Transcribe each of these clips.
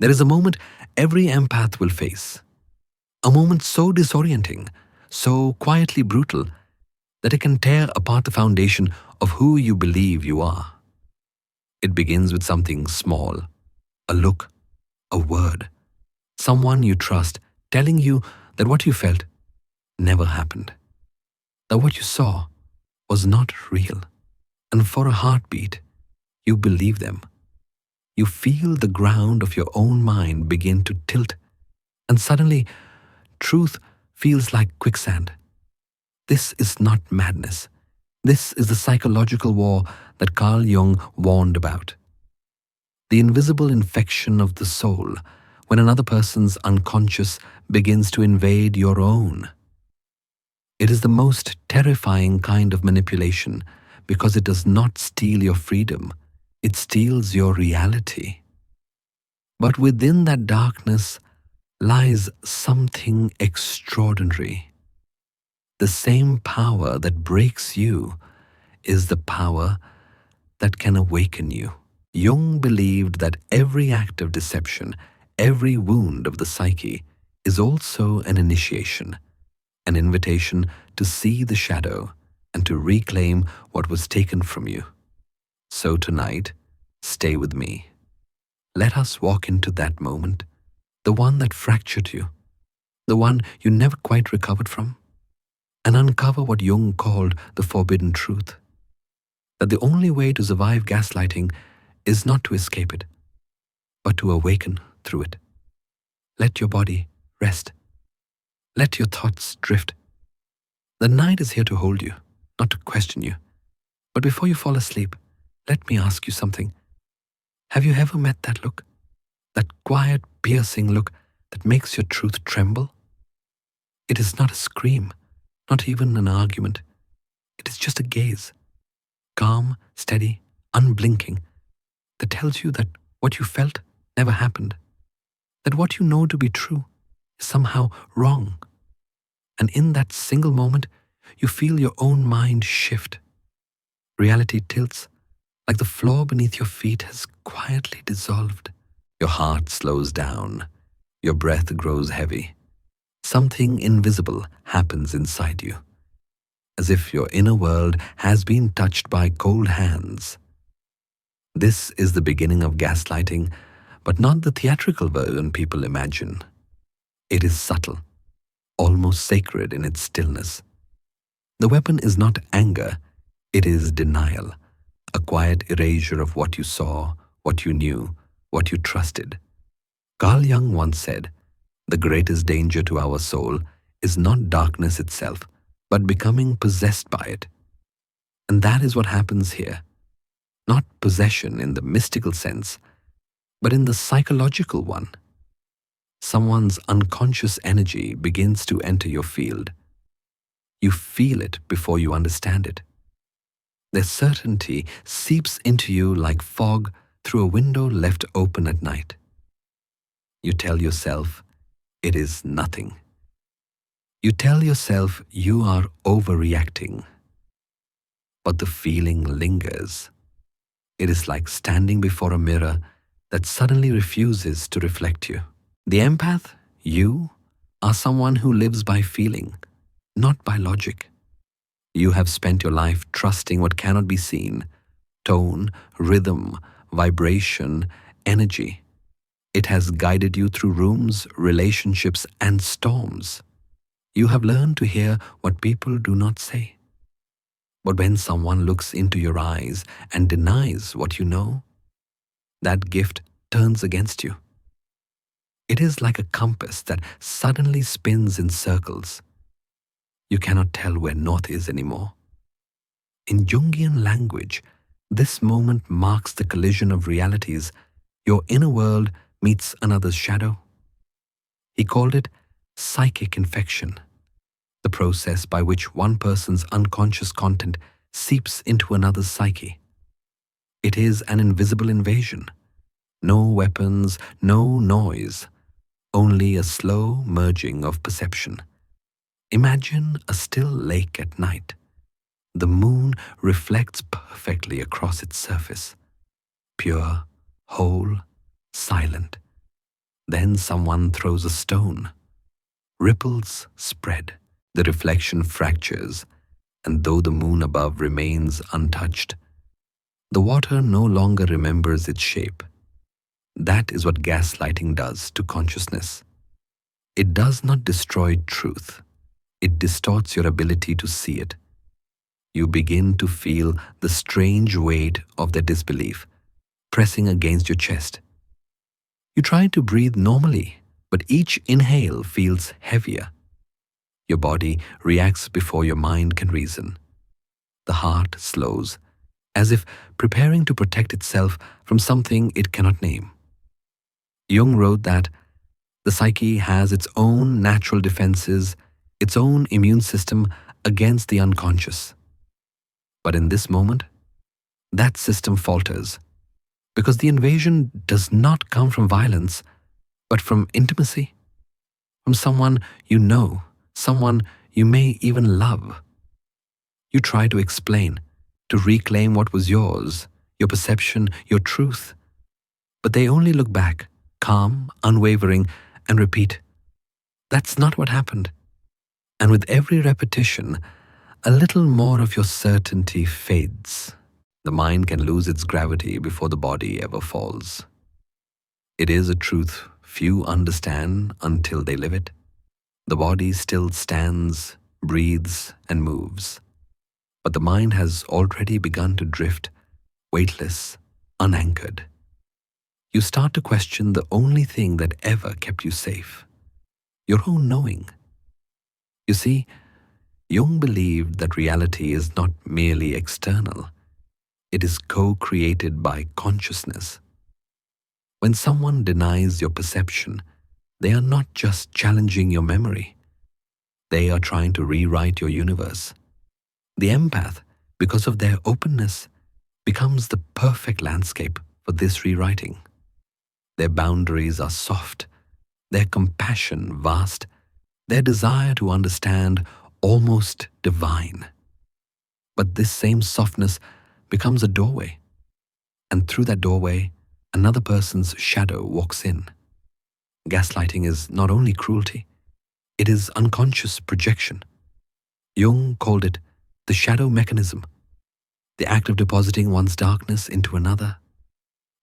There is a moment every empath will face, a moment so disorienting, so quietly brutal, that it can tear apart the foundation of who you believe you are. It begins with something small, a look, a word, someone you trust telling you that what you felt never happened, that what you saw was not real. And for a heartbeat, you believe them. You feel the ground of your own mind begin to tilt, and suddenly, truth feels like quicksand. This is not madness. This is the psychological war that Carl Jung warned about. The invisible infection of the soul when another person's unconscious begins to invade your own. It is the most terrifying kind of manipulation because it does not steal your freedom, it steals your reality. But within that darkness lies something extraordinary. The same power that breaks you is the power that can awaken you. Jung believed that every act of deception, every wound of the psyche, is also an initiation, an invitation to see the shadow and to reclaim what was taken from you. So tonight, stay with me. Let us walk into that moment, the one that fractured you, the one you never quite recovered from, and uncover what Jung called the forbidden truth, that the only way to survive gaslighting is not to escape it, but to awaken through it. Let your body rest. Let your thoughts drift. The night is here to hold you, not to question you. But before you fall asleep, let me ask you something. Have you ever met that look? That quiet, piercing look that makes your truth tremble? It is not a scream, not even an argument. It is just a gaze, calm, steady, unblinking, that tells you that what you felt never happened, that what you know to be true is somehow wrong. And in that single moment, you feel your own mind shift. Reality tilts, like the floor beneath your feet has quietly dissolved. Your heart slows down. Your breath grows heavy. Something invisible happens inside you, as if your inner world has been touched by cold hands. This is the beginning of gaslighting, but not the theatrical version people imagine. It is subtle, almost sacred in its stillness. The weapon is not anger, it is denial, a quiet erasure of what you saw, what you knew, what you trusted. Carl Jung once said, "The greatest danger to our soul is not darkness itself, but becoming possessed by it." And that is what happens here. Not possession in the mystical sense, but in the psychological one. Someone's unconscious energy begins to enter your field. You feel it before you understand it. Their certainty seeps into you like fog through a window left open at night. You tell yourself it is nothing. You tell yourself you are overreacting. But the feeling lingers. It is like standing before a mirror that suddenly refuses to reflect you. The empath, you, are someone who lives by feeling, not by logic. You have spent your life trusting what cannot be seen: tone, rhythm, vibration, energy. It has guided you through rooms, relationships, and storms. You have learned to hear what people do not say. But when someone looks into your eyes and denies what you know, that gift turns against you. It is like a compass that suddenly spins in circles. You cannot tell where north is anymore. In Jungian language, this moment marks the collision of realities. Your inner world meets another's shadow. He called it psychic infection, the process by which one person's unconscious content seeps into another's psyche. It is an invisible invasion. No weapons, no noise, only a slow merging of perception. Imagine a still lake at night. The moon reflects perfectly across its surface, pure, whole, silent. Then someone throws a stone. Ripples spread, the reflection fractures, and though the moon above remains untouched, the water no longer remembers its shape. That is what gaslighting does to consciousness. It does not destroy truth. It distorts your ability to see it. You begin to feel the strange weight of their disbelief pressing against your chest. You try to breathe normally, but each inhale feels heavier. Your body reacts before your mind can reason. The heart slows, as if preparing to protect itself from something it cannot name. Jung wrote that the psyche has its own natural defenses, its own immune system against the unconscious. But in this moment, that system falters, because the invasion does not come from violence, but from intimacy, from someone you know, someone you may even love. You try to explain, to reclaim what was yours, your perception, your truth, but they only look back, calm, unwavering, and repeat, "That's not what happened." And with every repetition, a little more of your certainty fades. The mind can lose its gravity before the body ever falls. It is a truth few understand until they live it. The body still stands, breathes, and moves. But the mind has already begun to drift, weightless, unanchored. You start to question the only thing that ever kept you safe, your own knowing. You see, Jung believed that reality is not merely external. It is co-created by consciousness. When someone denies your perception, they are not just challenging your memory. They are trying to rewrite your universe. The empath, because of their openness, becomes the perfect landscape for this rewriting. Their boundaries are soft, their compassion vast, their desire to understand almost divine. But this same softness becomes a doorway, and through that doorway, another person's shadow walks in. Gaslighting is not only cruelty, it is unconscious projection. Jung called it the shadow mechanism, the act of depositing one's darkness into another,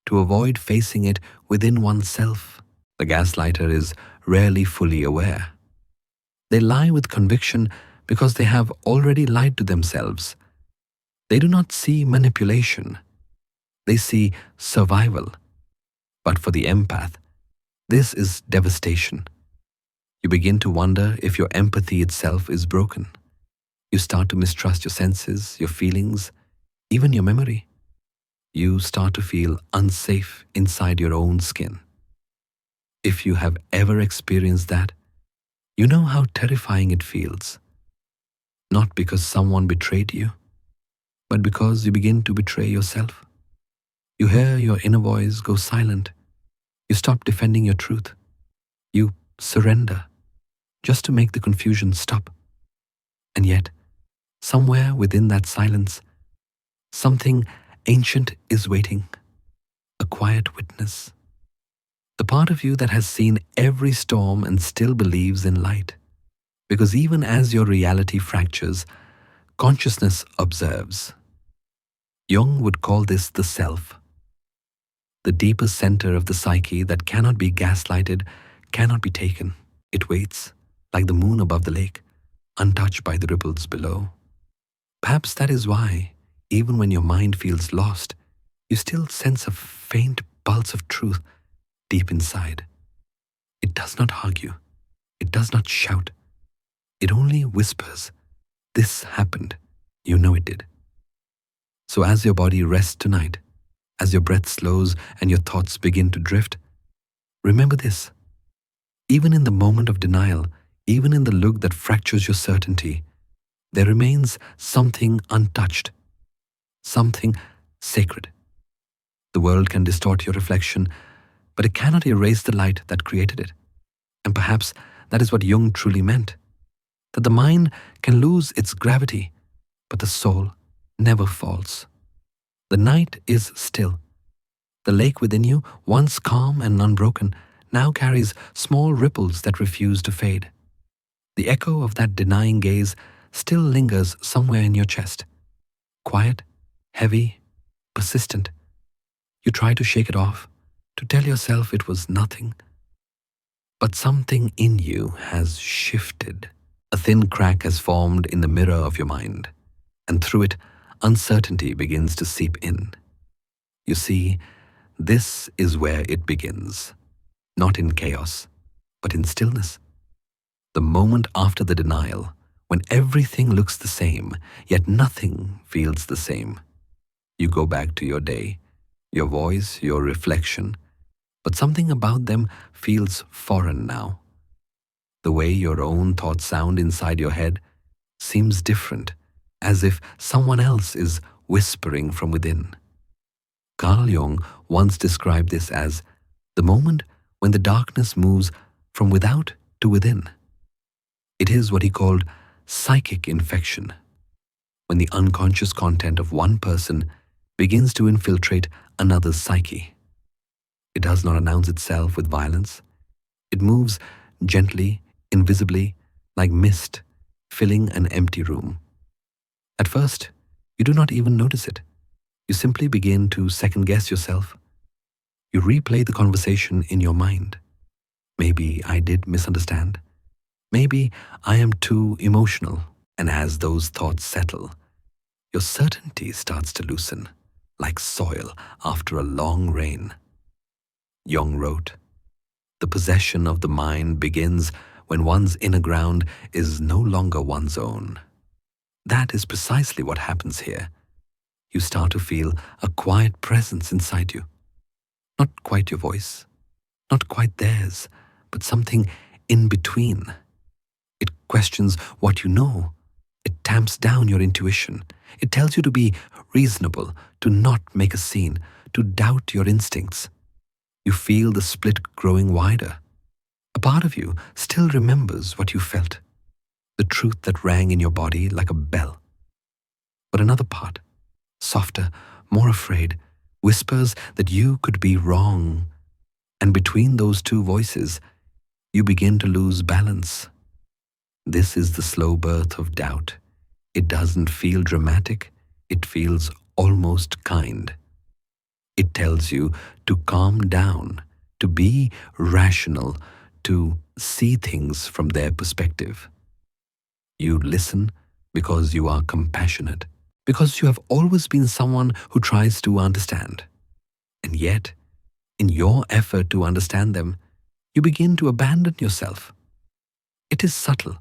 to avoid facing it within oneself. The gaslighter is rarely fully aware. They lie with conviction because they have already lied to themselves. They do not see manipulation. They see survival. But for the empath, this is devastation. You begin to wonder if your empathy itself is broken. You start to mistrust your senses, your feelings, even your memory. You start to feel unsafe inside your own skin. If you have ever experienced that, you know how terrifying it feels. Not because someone betrayed you, but because you begin to betray yourself. You hear your inner voice go silent. You stop defending your truth. You surrender, just to make the confusion stop. And yet, somewhere within that silence, something ancient is waiting, a quiet witness. The part of you that has seen every storm and still believes in light. Because even as your reality fractures, consciousness observes. Jung would call this the self. The deepest center of the psyche that cannot be gaslighted, cannot be taken. It waits, like the moon above the lake, untouched by the ripples below. Perhaps that is why, even when your mind feels lost, you still sense a faint pulse of truth deep inside. It does not argue. It does not shout. It only whispers, "This happened. You know it did." So as your body rests tonight, as your breath slows and your thoughts begin to drift, remember this. Even in the moment of denial, even in the look that fractures your certainty, there remains something untouched, something sacred. The world can distort your reflection, but it cannot erase the light that created it. And perhaps that is what Jung truly meant, that the mind can lose its gravity, but the soul never falls. The night is still. The lake within you, once calm and unbroken, now carries small ripples that refuse to fade. The echo of that denying gaze still lingers somewhere in your chest. Quiet, heavy, persistent. You try to shake it off, to tell yourself it was nothing. But something in you has shifted. A thin crack has formed in the mirror of your mind, and through it, uncertainty begins to seep in. You see, this is where it begins, not in chaos, but in stillness. The moment after the denial, when everything looks the same, yet nothing feels the same. You go back to your day, your voice, your reflection, but something about them feels foreign now. The way your own thoughts sound inside your head seems different, as if someone else is whispering from within. Carl Jung once described this as the moment when the darkness moves from without to within. It is what he called psychic infection, when the unconscious content of one person begins to infiltrate another's psyche. It does not announce itself with violence. It moves gently, invisibly, like mist, filling an empty room. At first, you do not even notice it. You simply begin to second-guess yourself. You replay the conversation in your mind. Maybe I did misunderstand. Maybe I am too emotional. And as those thoughts settle, your certainty starts to loosen, like soil after a long rain. Jung wrote, "The possession of the mind begins when one's inner ground is no longer one's own." That is precisely what happens here. You start to feel a quiet presence inside you. Not quite your voice, not quite theirs, but something in between. It questions what you know. It tamps down your intuition. It tells you to be reasonable, to not make a scene, to doubt your instincts. You feel the split growing wider. A part of you still remembers what you felt, the truth that rang in your body like a bell. But another part, softer, more afraid, whispers that you could be wrong. And between those two voices, you begin to lose balance. This is the slow birth of doubt. It doesn't feel dramatic. It feels almost kind. It tells you to calm down, to be rational, to see things from their perspective. You listen because you are compassionate, because you have always been someone who tries to understand. And yet, in your effort to understand them, you begin to abandon yourself. It is subtle.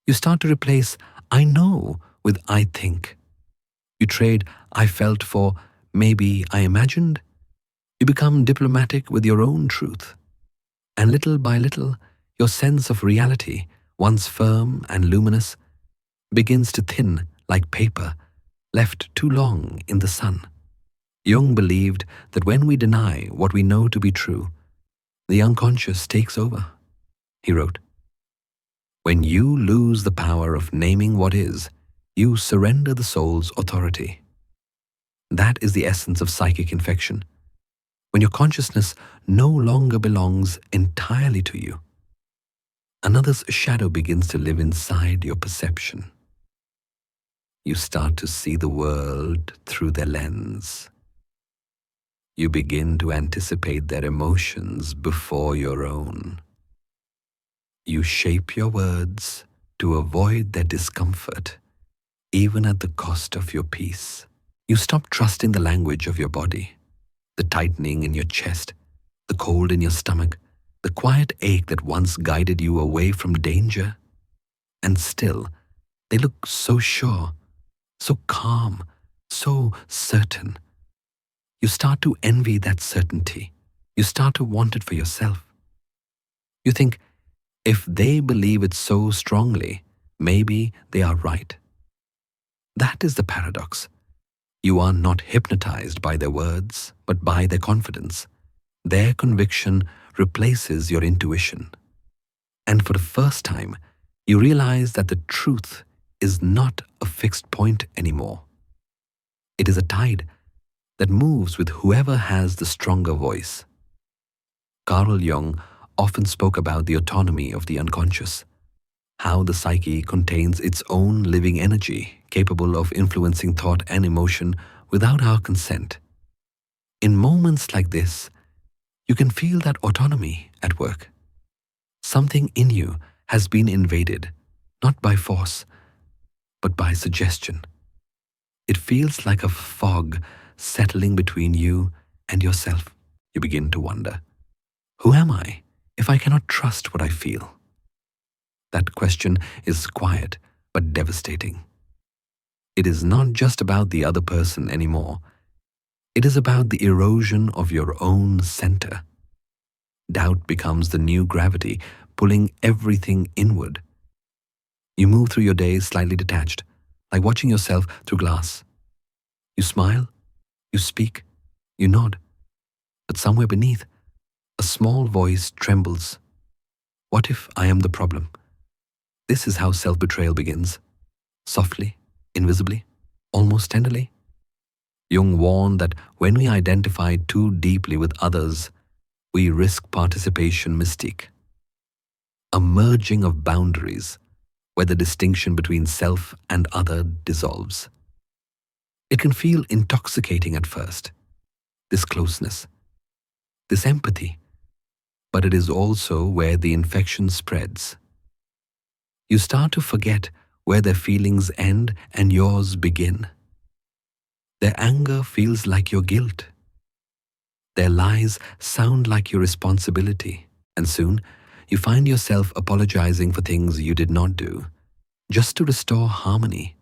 You start to replace "I know" with "I think." You trade "I felt" for "maybe I imagined." You become diplomatic with your own truth. And little by little, your sense of reality, once firm and luminous, begins to thin like paper left too long in the sun. Jung believed that when we deny what we know to be true, the unconscious takes over. He wrote, "When you lose the power of naming what is, you surrender the soul's authority." That is the essence of psychic infection. When your consciousness no longer belongs entirely to you, another's shadow begins to live inside your perception. You start to see the world through their lens. You begin to anticipate their emotions before your own. You shape your words to avoid their discomfort, even at the cost of your peace. You stop trusting the language of your body, the tightening in your chest, the cold in your stomach, the quiet ache that once guided you away from danger. And still, they look so sure, so calm, so certain. You start to envy that certainty. You start to want it for yourself. You think, if they believe it so strongly, maybe they are right. That is the paradox. You are not hypnotized by their words, but by their confidence. Their conviction replaces your intuition. And for the first time, you realize that the truth is not a fixed point anymore. It is a tide that moves with whoever has the stronger voice. Carl Jung often spoke about the autonomy of the unconscious, how the psyche contains its own living energy capable of influencing thought and emotion without our consent. In moments like this, you can feel that autonomy at work. Something in you has been invaded, not by force, but by suggestion. It feels like a fog settling between you and yourself. You begin to wonder, who am I if I cannot trust what I feel? That question is quiet but devastating. It is not just about the other person anymore. It is about the erosion of your own center. Doubt becomes the new gravity, pulling everything inward. You move through your days slightly detached, like watching yourself through glass. You smile, you speak, you nod, but somewhere beneath, a small voice trembles. What if I am the problem? This is how self-betrayal begins. Softly, invisibly, almost tenderly. Jung warned that when we identify too deeply with others, we risk participation mystique, a merging of boundaries where the distinction between self and other dissolves. It can feel intoxicating at first, this closeness, this empathy, but it is also where the infection spreads. You start to forget where their feelings end and yours begin. Their anger feels like your guilt. Their lies sound like your responsibility, and soon you find yourself apologizing for things you did not do, just to restore harmony.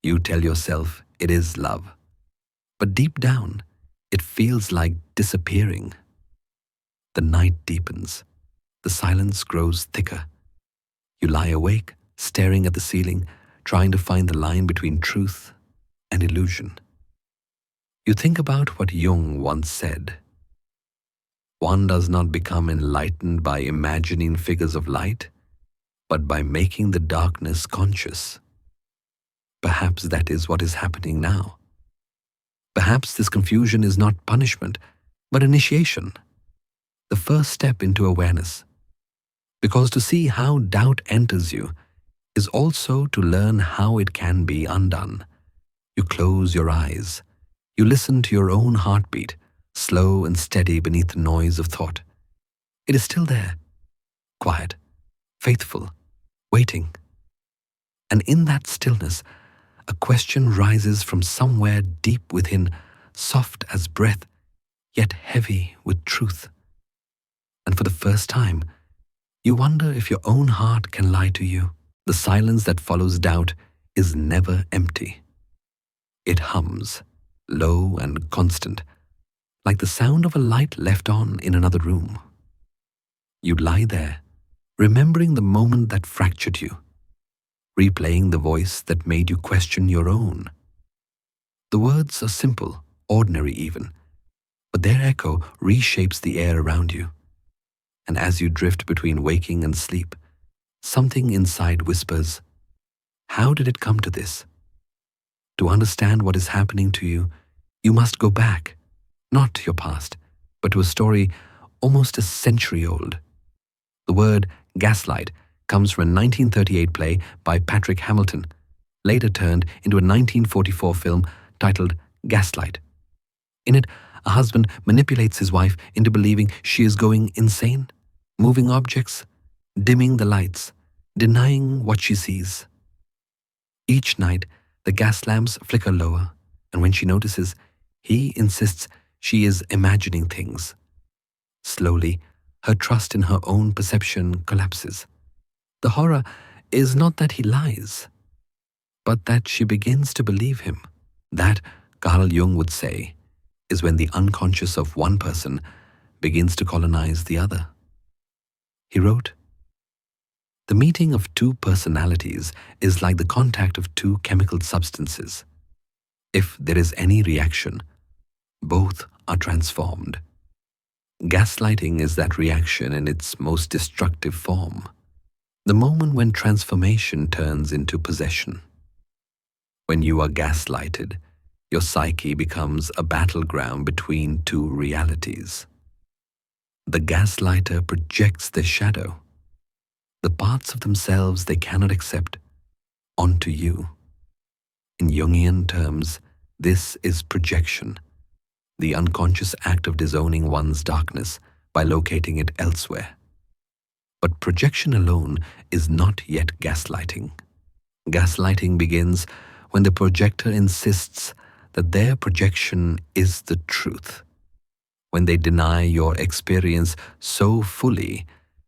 You tell yourself it is love, but deep down, it feels like disappearing. The night deepens. The silence grows thicker. You lie awake, staring at the ceiling, trying to find the line between truth and illusion. You think about what Jung once said. One does not become enlightened by imagining figures of light, but by making the darkness conscious. Perhaps that is what is happening now. Perhaps this confusion is not punishment, but initiation, the first step into awareness. Because to see how doubt enters you is also to learn how it can be undone. You close your eyes. You listen to your own heartbeat, slow and steady beneath the noise of thought. It is still there, quiet, faithful, waiting. And in that stillness, a question rises from somewhere deep within, soft as breath, yet heavy with truth. And for the first time, you wonder if your own heart can lie to you. The silence that follows doubt is never empty. It hums, low and constant, like the sound of a light left on in another room. You lie there, remembering the moment that fractured you, replaying the voice that made you question your own. The words are simple, ordinary even, but their echo reshapes the air around you. And as you drift between waking and sleep, something inside whispers, how did it come to this? To understand what is happening to you, you must go back, not to your past, but to a story almost a century old. The word gaslight comes from a 1938 play by Patrick Hamilton, later turned into a 1944 film titled Gaslight. In it, a husband manipulates his wife into believing she is going insane, moving objects, dimming the lights, denying what she sees. Each night, the gas lamps flicker lower, and when she notices, he insists she is imagining things. Slowly, her trust in her own perception collapses. The horror is not that he lies, but that she begins to believe him. That, Carl Jung would say, is when the unconscious of one person begins to colonize the other. He wrote, "The meeting of two personalities is like the contact of two chemical substances. If there is any reaction, both are transformed. Gaslighting is that reaction in its most destructive form, the moment when transformation turns into possession. When you are gaslighted, your psyche becomes a battleground between two realities. The gaslighter projects their shadow, the parts of themselves they cannot accept, onto you. In Jungian terms, this is projection, the unconscious act of disowning one's darkness by locating it elsewhere. But projection alone is not yet gaslighting. Gaslighting begins when the projector insists that their projection is the truth, when they deny your experience so fully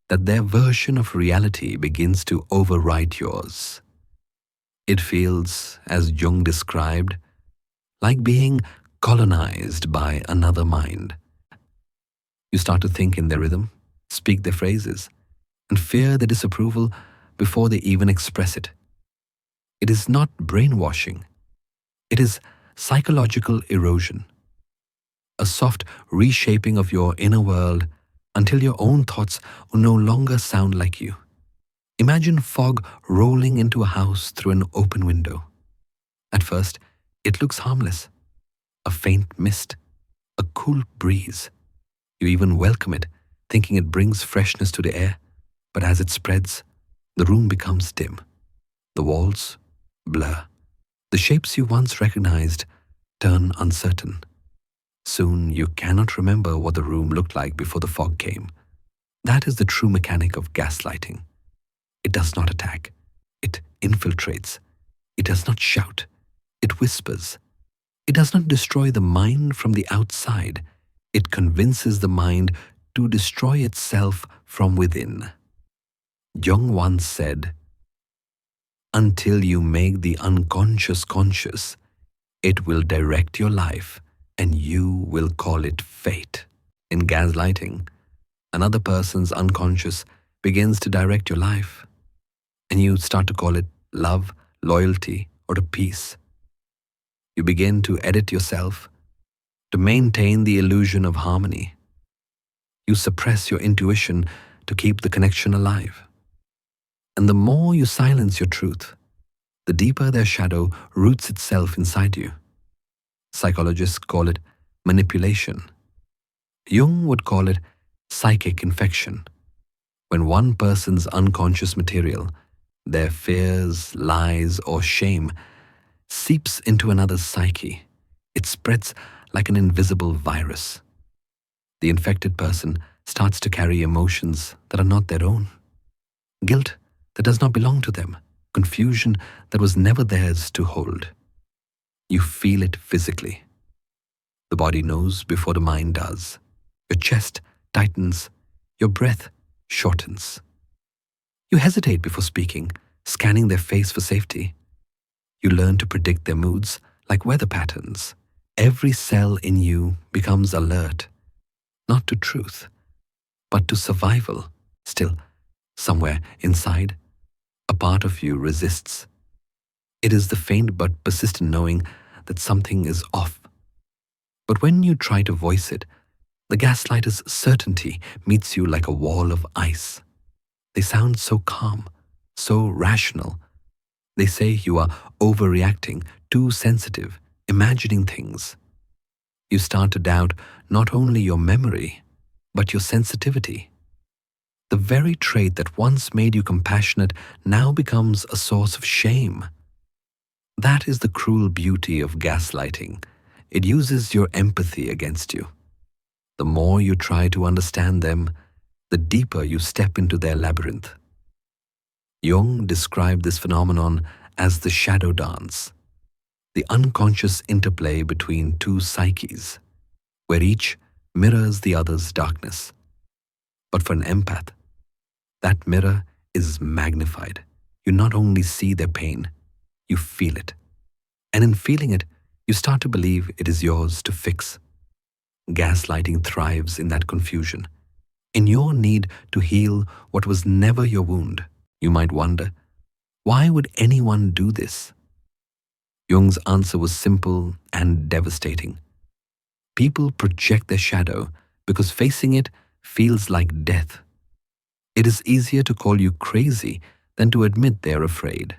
that their version of reality begins to overwrite yours. It feels, as Jung described, like being colonized by another mind. You start to think in their rhythm, speak their phrases, and fear their disapproval before they even express it. It is not brainwashing. It is psychological erosion, a soft reshaping of your inner world until your own thoughts will no longer sound like you. Imagine fog rolling into a house through an open window. At first, it looks harmless, a faint mist, a cool breeze. You even welcome it, thinking it brings freshness to the air. But as it spreads, the room becomes dim. The walls blur. The shapes you once recognized turn uncertain. Soon you cannot remember what the room looked like before the fog came. That is the true mechanic of gaslighting. It does not attack. It infiltrates. It does not shout. It whispers. It does not destroy the mind from the outside. It convinces the mind to destroy itself from within. Jung once said, "Until you make the unconscious conscious, it will direct your life and you will call it fate." In gaslighting, another person's unconscious begins to direct your life, and you start to call it love, loyalty, or a peace. You begin to edit yourself to maintain the illusion of harmony. You suppress your intuition to keep the connection alive. And the more you silence your truth, the deeper their shadow roots itself inside you. Psychologists call it manipulation. Jung would call it psychic infection. When one person's unconscious material, their fears, lies, or shame, seeps into another's psyche, it spreads like an invisible virus. The infected person starts to carry emotions that are not their own. Guilt that does not belong to them. Confusion that was never theirs to hold. You feel it physically. The body knows before the mind does. Your chest tightens. Your breath shortens. You hesitate before speaking, scanning their face for safety. You learn to predict their moods like weather patterns. Every cell in you becomes alert, not to truth, but to survival. Still, somewhere inside, a part of you resists. It is the faint but persistent knowing that something is off. But when you try to voice it, the gaslighter's certainty meets you like a wall of ice. They sound so calm, so rational. They say you are overreacting, too sensitive, imagining things. You start to doubt not only your memory, but your sensitivity. The very trait that once made you compassionate now becomes a source of shame. That is the cruel beauty of gaslighting. It uses your empathy against you. The more you try to understand them, the deeper you step into their labyrinth. Jung described this phenomenon as the shadow dance, the unconscious interplay between two psyches, where each mirrors the other's darkness. But for an empath, that mirror is magnified. You not only see their pain, you feel it. And in feeling it, you start to believe it is yours to fix. Gaslighting thrives in that confusion, in your need to heal what was never your wound. You might wonder, why would anyone do this? Jung's answer was simple and devastating. People project their shadow because facing it feels like death. It is easier to call you crazy than to admit they're afraid.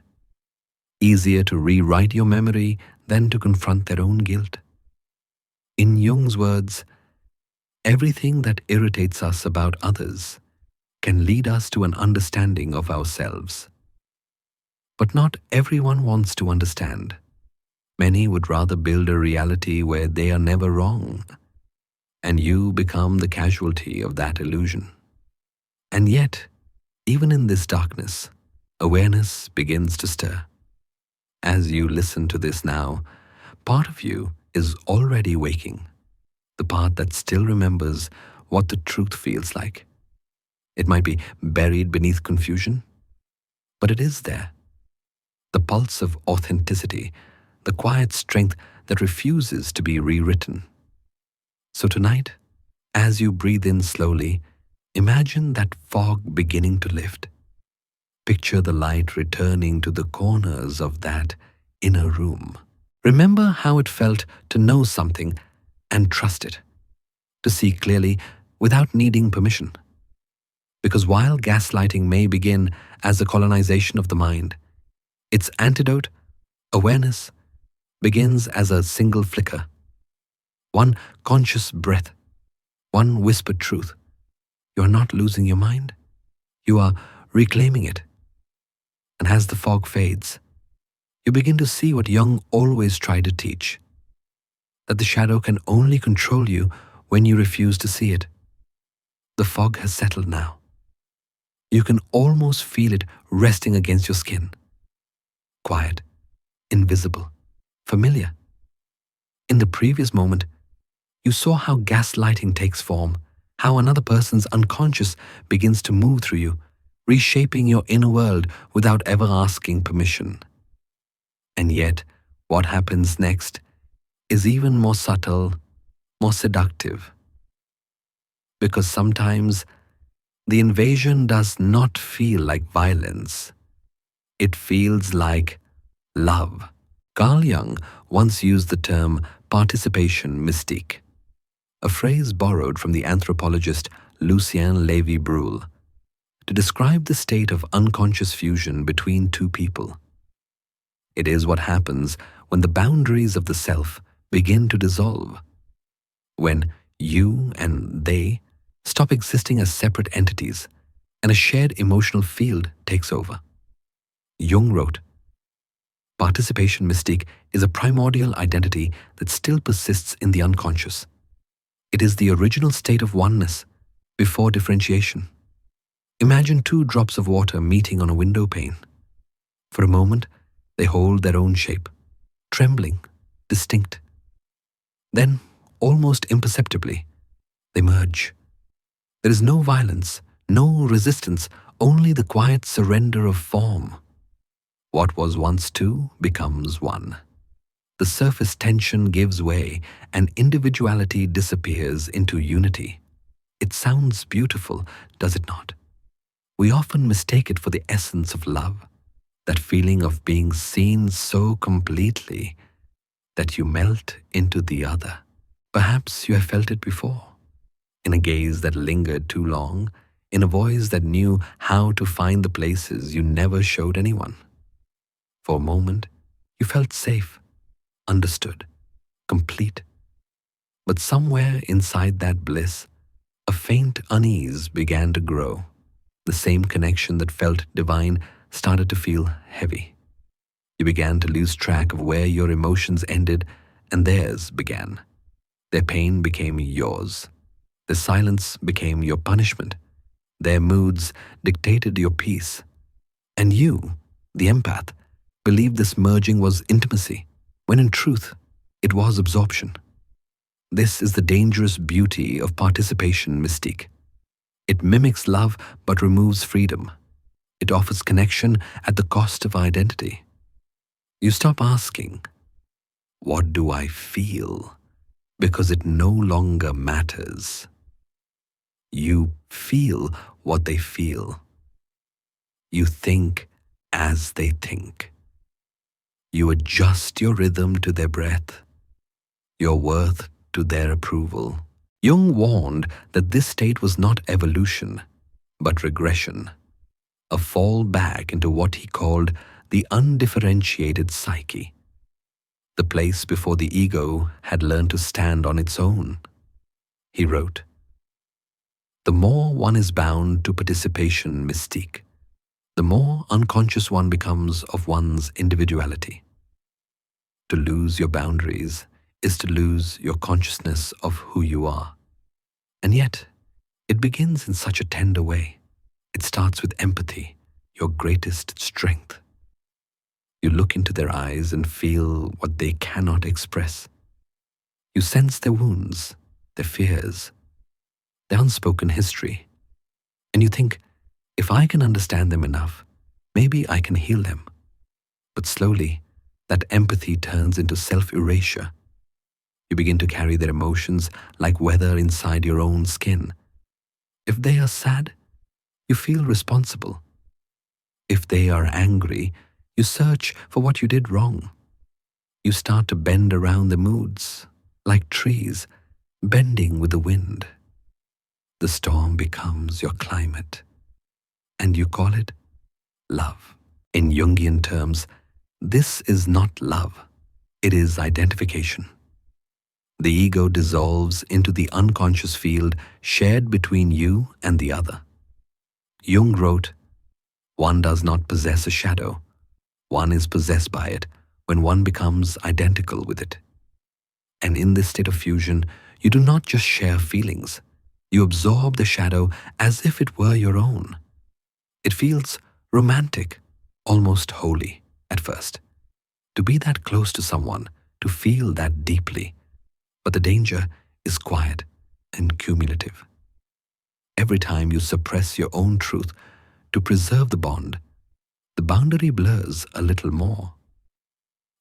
Easier to rewrite your memory than to confront their own guilt. In Jung's words, Everything that irritates us about others can lead us to an understanding of ourselves. But not everyone wants to understand. Many would rather build a reality where they are never wrong, and you become the casualty of that illusion. And yet, even in this darkness, awareness begins to stir. As you listen to this now, part of you is already waking, the part that still remembers what the truth feels like. It might be buried beneath confusion, but it is there. The pulse of authenticity, the quiet strength that refuses to be rewritten. So tonight, as you breathe in slowly, imagine that fog beginning to lift. Picture the light returning to the corners of that inner room. Remember how it felt to know something and trust it, to see clearly without needing permission. Because while gaslighting may begin as a colonization of the mind, its antidote, awareness, begins as a single flicker. One conscious breath, one whispered truth. You are not losing your mind. You are reclaiming it. And as the fog fades, you begin to see what Jung always tried to teach, that the shadow can only control you when you refuse to see it. The fog has settled now. You can almost feel it resting against your skin. Quiet, invisible, familiar. In the previous moment, you saw how gaslighting takes form, how another person's unconscious begins to move through you, reshaping your inner world without ever asking permission. And yet, what happens next is even more subtle, more seductive. Because sometimes the invasion does not feel like violence. It feels like love. Carl Jung once used the term participation mystique, a phrase borrowed from the anthropologist Lucien Lévy-Bruhl, to describe the state of unconscious fusion between two people. It is what happens when the boundaries of the self begin to dissolve, when you and they stop existing as separate entities and a shared emotional field takes over. Jung wrote, "Participation mystique is a primordial identity that still persists in the unconscious. It is the original state of oneness before differentiation. Imagine two drops of water meeting on a window pane. For a moment, they hold their own shape, trembling, distinct. Then, almost imperceptibly, they merge. There is no violence, no resistance, only the quiet surrender of form. What was once two becomes one. The surface tension gives way and individuality disappears into unity. It sounds beautiful, does it not? We often mistake it for the essence of love, that feeling of being seen so completely that you melt into the other. Perhaps you have felt it before, in a gaze that lingered too long, in a voice that knew how to find the places you never showed anyone. For a moment, you felt safe, understood, complete. But somewhere inside that bliss, a faint unease began to grow. The same connection that felt divine started to feel heavy. You began to lose track of where your emotions ended and theirs began. Their pain became yours. Their silence became your punishment. Their moods dictated your peace. And you, the empath, believed this merging was intimacy, when in truth, it was absorption. This is the dangerous beauty of participation mystique. It mimics love but removes freedom. It offers connection at the cost of identity. You stop asking, "What do I feel?" because it no longer matters. You feel what they feel. You think as they think. You adjust your rhythm to their breath, your worth to their approval. Jung warned that this state was not evolution, but regression, a fall back into what he called the undifferentiated psyche, the place before the ego had learned to stand on its own. He wrote, The more one is bound to participation mystique, the more unconscious one becomes of one's individuality. To lose your boundaries is to lose your consciousness of who you are. And yet, it begins in such a tender way. It starts with empathy, your greatest strength. You look into their eyes and feel what they cannot express. You sense their wounds, their fears, their unspoken history. And you think, if I can understand them enough, maybe I can heal them. But slowly, that empathy turns into self-erasure. You begin to carry their emotions like weather inside your own skin. If they are sad, you feel responsible. If they are angry, you search for what you did wrong. You start to bend around the moods, like trees, bending with the wind. The storm becomes your climate, and you call it love. In Jungian terms, this is not love, it is identification. The ego dissolves into the unconscious field shared between you and the other. Jung wrote, "One does not possess a shadow. One is possessed by it when one becomes identical with it." And in this state of fusion, you do not just share feelings. You absorb the shadow as if it were your own. It feels romantic, almost holy at first. To be that close to someone, to feel that deeply. But the danger is quiet and cumulative. Every time you suppress your own truth to preserve the bond, the boundary blurs a little more.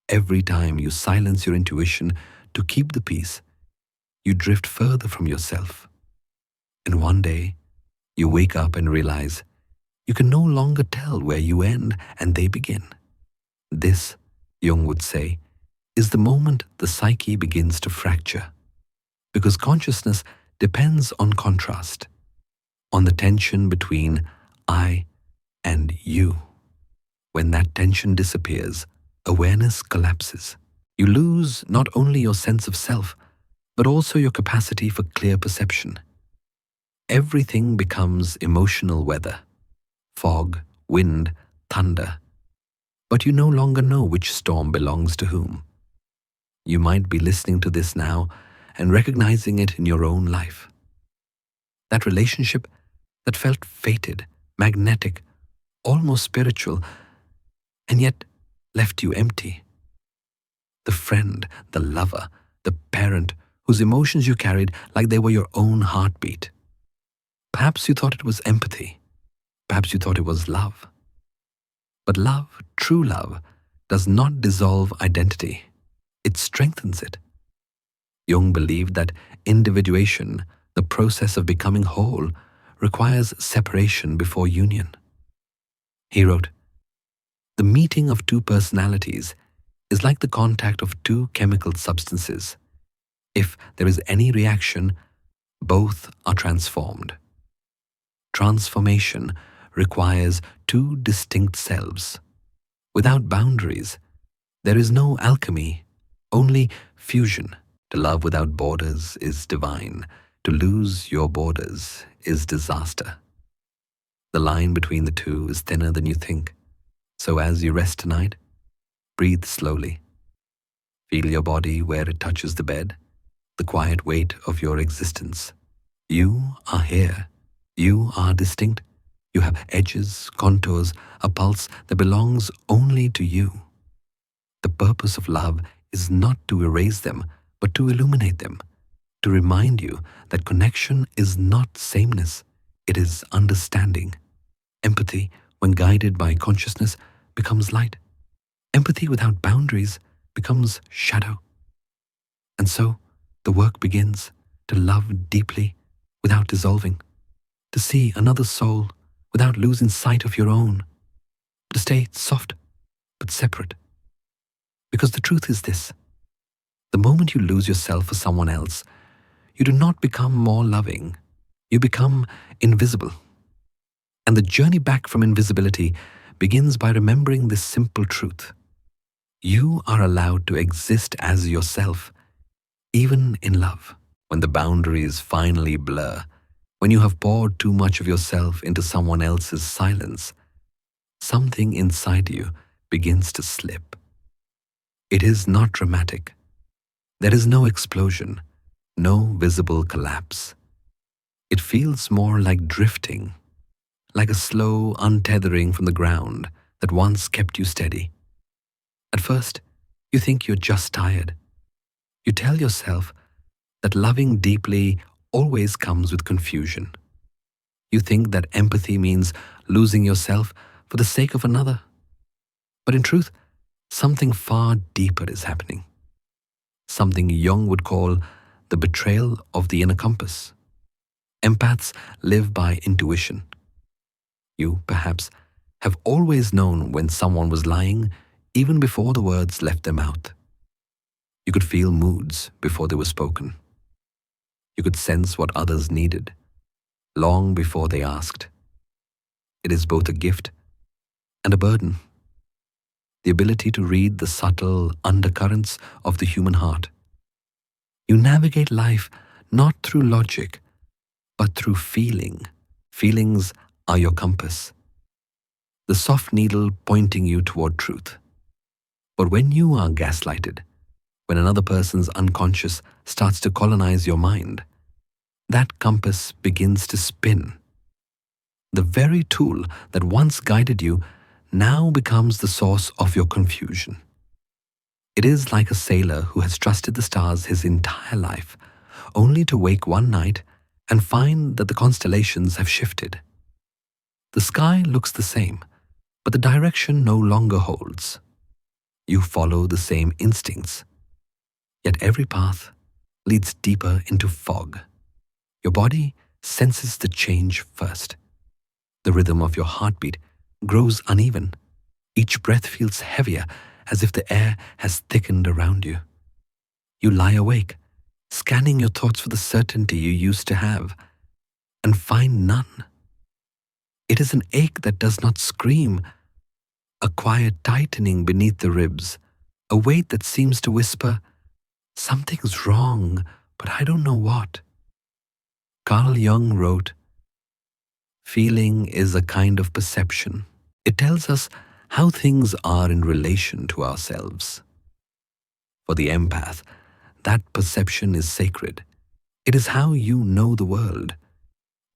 Every time you silence your intuition to keep the peace, you drift further from yourself. And one day, you wake up and realize you can no longer tell where you end and they begin. This, Jung would say, is the moment the psyche begins to fracture. Because consciousness depends on contrast, on the tension between I and you. When that tension disappears, awareness collapses. You lose not only your sense of self, but also your capacity for clear perception. Everything becomes emotional weather, fog, wind, thunder. But you no longer know which storm belongs to whom. You might be listening to this now and recognizing it in your own life. That relationship that felt fated, magnetic, almost spiritual, and yet left you empty. The friend, the lover, the parent whose emotions you carried like they were your own heartbeat. Perhaps you thought it was empathy. Perhaps you thought it was love. But love, true love, does not dissolve identity. It strengthens it. Jung believed that individuation, the process of becoming whole, requires separation before union. He wrote, "The meeting of two personalities is like the contact of two chemical substances. If there is any reaction, both are transformed. Transformation requires two distinct selves. Without boundaries, there is no alchemy, only fusion. To love without borders is divine. To lose your borders is disaster. The line between the two is thinner than you think. So as you rest tonight, breathe slowly. Feel your body where it touches the bed, the quiet weight of your existence. You are here. You are distinct. You have edges, contours, a pulse that belongs only to you. The purpose of love is not to erase them, but to illuminate them, to remind you that connection is not sameness, it is understanding. Empathy, when guided by consciousness, becomes light. Empathy without boundaries becomes shadow. And so, the work begins to love deeply without dissolving, to see another soul without losing sight of your own, to stay soft but separate. Because the truth is this: the moment you lose yourself for someone else, you do not become more loving, you become invisible. And the journey back from invisibility begins by remembering this simple truth. You are allowed to exist as yourself, even in love. When the boundaries finally blur, When you have poured too much of yourself into someone else's silence, something inside you begins to slip. It is not dramatic. There is no explosion, no visible collapse. It feels more like drifting, like a slow untethering from the ground that once kept you steady. At first, you think you're just tired. You tell yourself that loving deeply always comes with confusion. You think that empathy means losing yourself for the sake of another. But in truth, something far deeper is happening. Something Jung would call the betrayal of the inner compass. Empaths live by intuition. You, perhaps, have always known when someone was lying even before the words left their mouth. You could feel moods before they were spoken. You could sense what others needed long before they asked. It is both a gift and a burden. The ability to read the subtle undercurrents of the human heart. You navigate life not through logic, but through feeling. Feelings are your compass, the soft needle pointing you toward truth. But when you are gaslighted, when another person's unconscious starts to colonize your mind, that compass begins to spin. The very tool that once guided you now becomes the source of your confusion. It is like a sailor who has trusted the stars his entire life, only to wake one night and find that the constellations have shifted. The sky looks the same, but the direction no longer holds. You follow the same instincts, yet every path leads deeper into fog. Your body senses the change first. The rhythm of your heartbeat grows uneven. Each breath feels heavier, as if the air has thickened around you. You lie awake, scanning your thoughts for the certainty you used to have, and find none. It is an ache that does not scream, a quiet tightening beneath the ribs, a weight that seems to whisper, "Something's wrong, but I don't know what." Carl Jung wrote, "Feeling is a kind of perception. It tells us how things are in relation to ourselves." For the empath, that perception is sacred. It is how you know the world.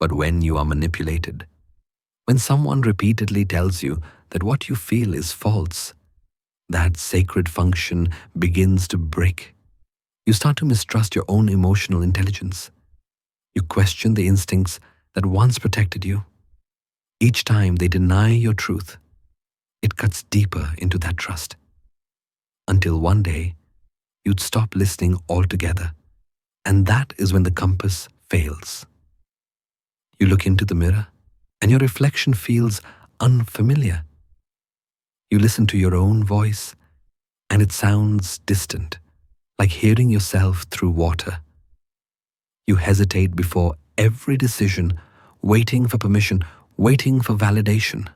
But when you are manipulated, when someone repeatedly tells you that what you feel is false, that sacred function begins to break. You start to mistrust your own emotional intelligence. You question the instincts that once protected you. Each time they deny your truth, it cuts deeper into that trust. Until one day, you'd stop listening altogether, and that is when the compass fails. You look into the mirror, and your reflection feels unfamiliar. You listen to your own voice, and it sounds distant, like hearing yourself through water. You hesitate before every decision, waiting for permission, waiting for validation.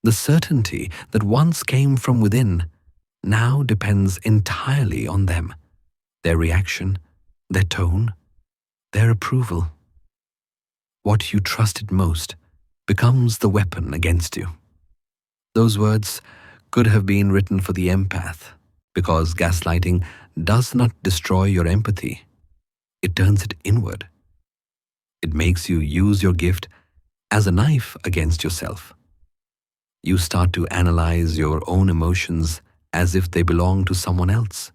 The certainty that once came from within now depends entirely on them, their reaction, their tone, their approval. What you trusted most becomes the weapon against you. Those words could have been written for the empath, because gaslighting does not destroy your empathy. It turns it inward. It makes you use your gift as a knife against yourself. You start to analyze your own emotions as if they belong to someone else.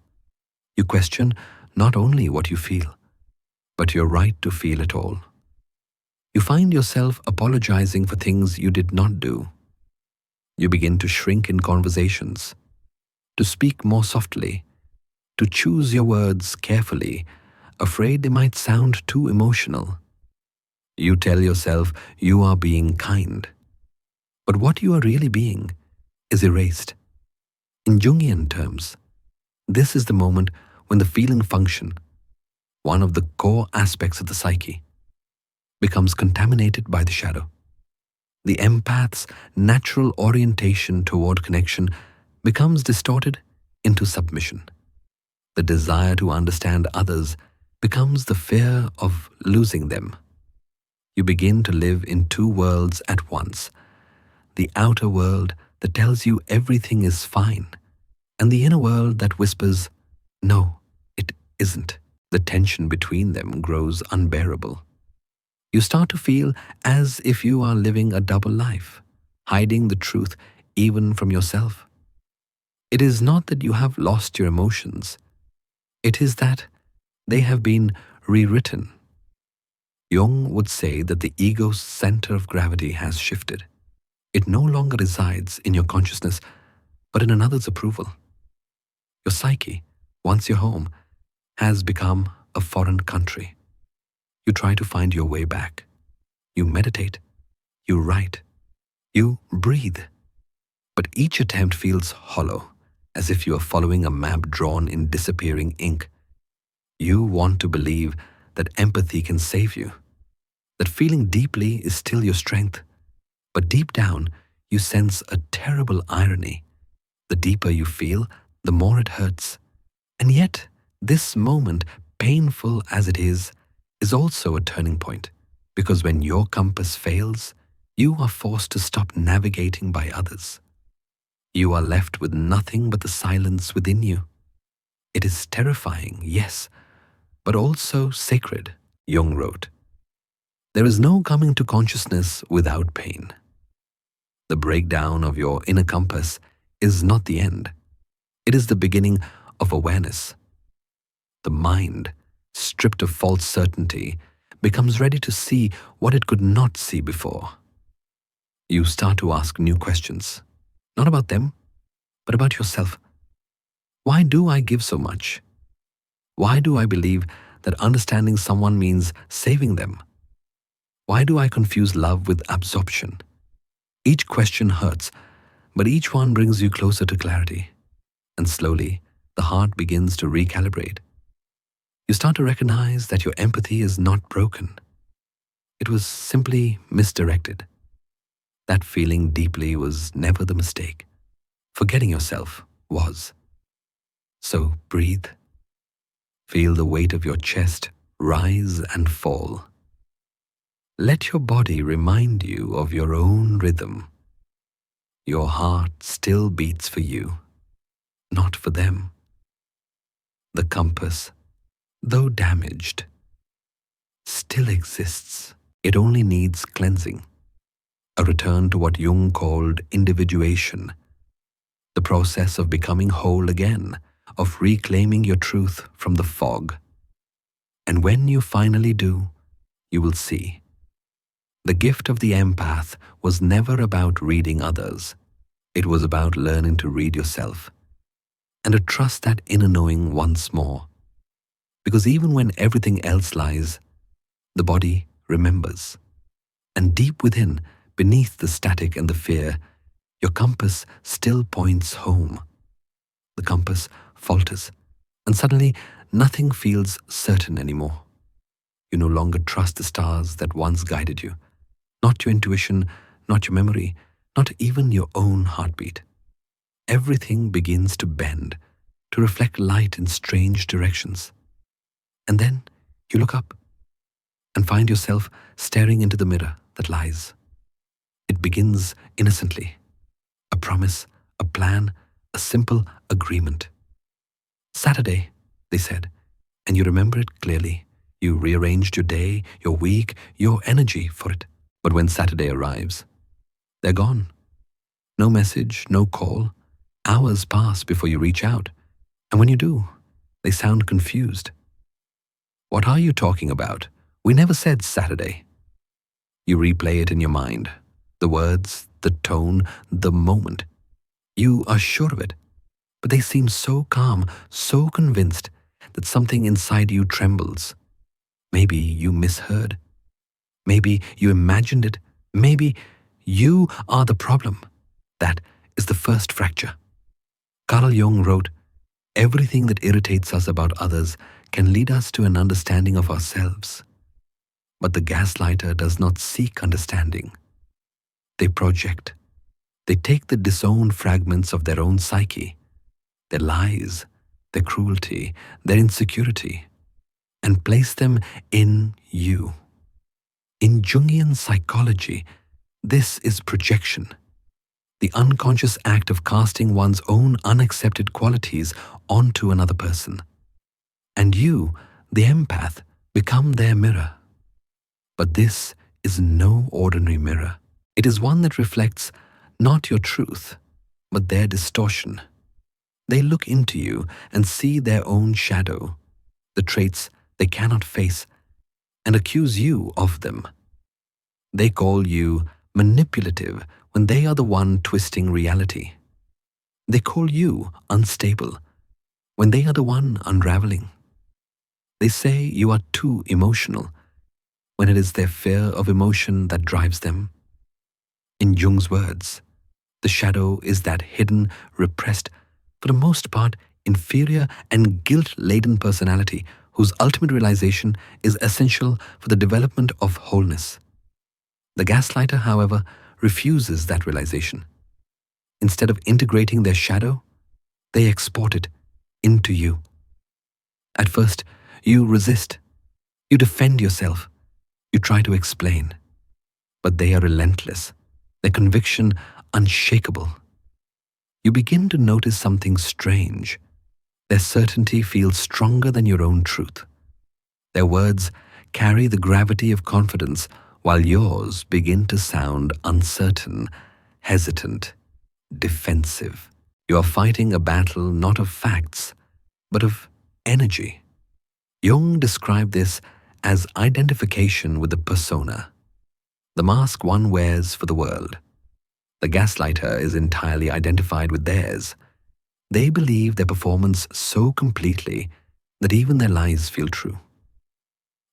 You question not only what you feel, but your right to feel it all. You find yourself apologizing for things you did not do. You begin to shrink in conversations, to speak more softly, to choose your words carefully, afraid they might sound too emotional. You tell yourself you are being kind, but what you are really being is erased. In Jungian terms, this is the moment when the feeling function, one of the core aspects of the psyche, becomes contaminated by the shadow. The empath's natural orientation toward connection becomes distorted into submission. The desire to understand others becomes the fear of losing them. You begin to live in two worlds at once: the outer world that tells you everything is fine, and the inner world that whispers, no, it isn't. The tension between them grows unbearable. You start to feel as if you are living a double life, hiding the truth even from yourself. It is not that you have lost your emotions. It is that they have been rewritten. Jung would say that the ego's center of gravity has shifted. It no longer resides in your consciousness, but in another's approval. Your psyche, once your home, has become a foreign country. You try to find your way back. You meditate. You write. You breathe. But each attempt feels hollow, as if you are following a map drawn in disappearing ink. You want to believe that empathy can save you, that feeling deeply is still your strength. But deep down, you sense a terrible irony. The deeper you feel, the more it hurts. And yet, this moment, painful as it is also a turning point. Because when your compass fails, you are forced to stop navigating by others. You are left with nothing but the silence within you. It is terrifying, yes, but also sacred, Jung wrote. There is no coming to consciousness without pain. The breakdown of your inner compass is not the end. It is the beginning of awareness. The mind, stripped of false certainty, becomes ready to see what it could not see before. You start to ask new questions, not about them, but about yourself. Why do I give so much? Why do I believe that understanding someone means saving them? Why do I confuse love with absorption? Each question hurts, but each one brings you closer to clarity. And slowly, the heart begins to recalibrate. You start to recognize that your empathy is not broken. It was simply misdirected. That feeling deeply was never the mistake. Forgetting yourself was. So breathe. Feel the weight of your chest rise and fall. Let your body remind you of your own rhythm. Your heart still beats for you, not for them. The compass, though damaged, still exists. It only needs cleansing. A return to what Jung called individuation, the process of becoming whole again, of reclaiming your truth from the fog. And when you finally do, you will see. The gift of the empath was never about reading others. It was about learning to read yourself and to trust that inner knowing once more. Because even when everything else lies, the body remembers. And deep within, beneath the static and the fear, your compass still points home. The compass falters, and suddenly nothing feels certain anymore. You no longer trust the stars that once guided you. Not your intuition, not your memory, not even your own heartbeat. Everything begins to bend, to reflect light in strange directions. And then you look up and find yourself staring into the mirror that lies. It begins innocently. A promise, a plan, a simple agreement. Saturday, they said, and you remember it clearly. You rearranged your day, your week, your energy for it. But when Saturday arrives, they're gone. No message, no call. Hours pass before you reach out. And when you do, they sound confused. What are you talking about? We never said Saturday. You replay it in your mind. The words, the tone, the moment. You are sure of it. But they seem so calm, so convinced that something inside you trembles. Maybe you misheard. Maybe you imagined it. Maybe you are the problem. That is the first fracture. Carl Jung wrote, "Everything that irritates us about others can lead us to an understanding of ourselves. But the gaslighter does not seek understanding. They project. They take the disowned fragments of their own psyche, their lies, their cruelty, their insecurity, and place them in you. In Jungian psychology, this is projection, the unconscious act of casting one's own unaccepted qualities onto another person. And you, the empath, become their mirror. But this is no ordinary mirror. It is one that reflects not your truth, but their distortion. They look into you and see their own shadow, the traits they cannot face, and accuse you of them. They call you manipulative when they are the one twisting reality. They call you unstable when they are the one unraveling. They say you are too emotional when it is their fear of emotion that drives them. In Jung's words, the shadow is that hidden, repressed, for the most part inferior and guilt-laden personality whose ultimate realization is essential for the development of wholeness. The gaslighter, however, refuses that realization. Instead of integrating their shadow, they export it into you. At first, you resist. You defend yourself. You try to explain. But they are relentless, their conviction unshakable. You begin to notice something strange. Their certainty feels stronger than your own truth. Their words carry the gravity of confidence, while yours begin to sound uncertain, hesitant, defensive. You are fighting a battle not of facts, but of energy. Jung described this as identification with the persona, the mask one wears for the world. The gaslighter is entirely identified with theirs. They believe their performance so completely that even their lies feel true.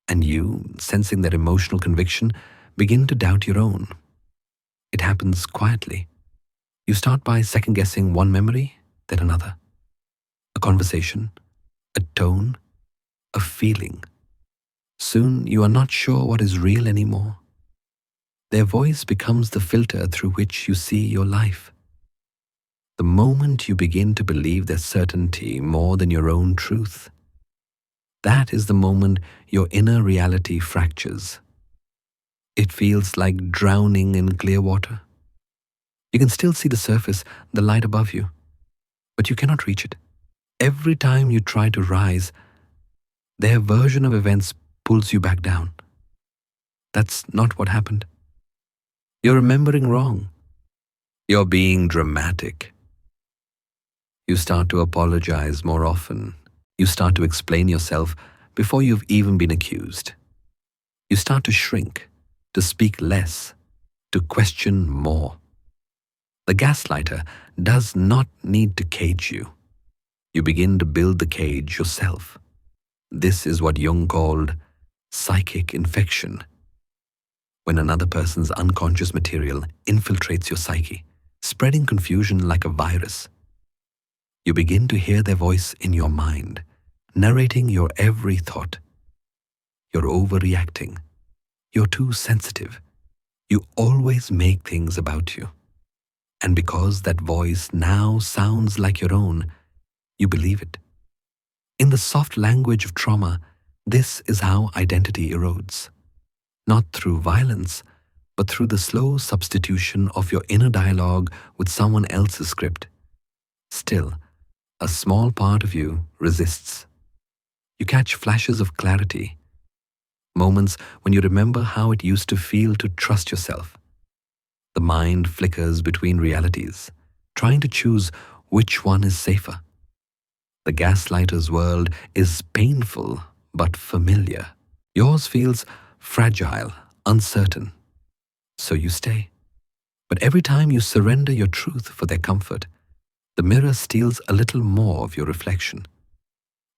And you, sensing their emotional conviction, begin to doubt your own. It happens quietly. You start by second-guessing one memory, then another. A conversation, a tone, a feeling. Soon you are not sure what is real anymore. Their voice becomes the filter through which you see your life. The moment you begin to believe their certainty more than your own truth, that is the moment your inner reality fractures. It feels like drowning in clear water. You can still see the surface, the light above you, but you cannot reach it. Every time you try to rise, their version of events pulls you back down. That's not what happened. You're remembering wrong. You're being dramatic. You start to apologize more often. You start to explain yourself before you've even been accused. You start to shrink, to speak less, to question more. The gaslighter does not need to cage you. You begin to build the cage yourself. This is what Jung called psychic infection. When another person's unconscious material infiltrates your psyche, spreading confusion like a virus. You begin to hear their voice in your mind, narrating your every thought. You're overreacting. You're too sensitive. You always make things about you. And because that voice now sounds like your own, you believe it. In the soft language of trauma, this is how identity erodes. Not through violence, but through the slow substitution of your inner dialogue with someone else's script. Still, a small part of you resists. You catch flashes of clarity, moments when you remember how it used to feel to trust yourself. The mind flickers between realities, trying to choose which one is safer. The gaslighter's world is painful but familiar. Yours feels fragile, uncertain. So you stay. But every time you surrender your truth for their comfort, the mirror steals a little more of your reflection.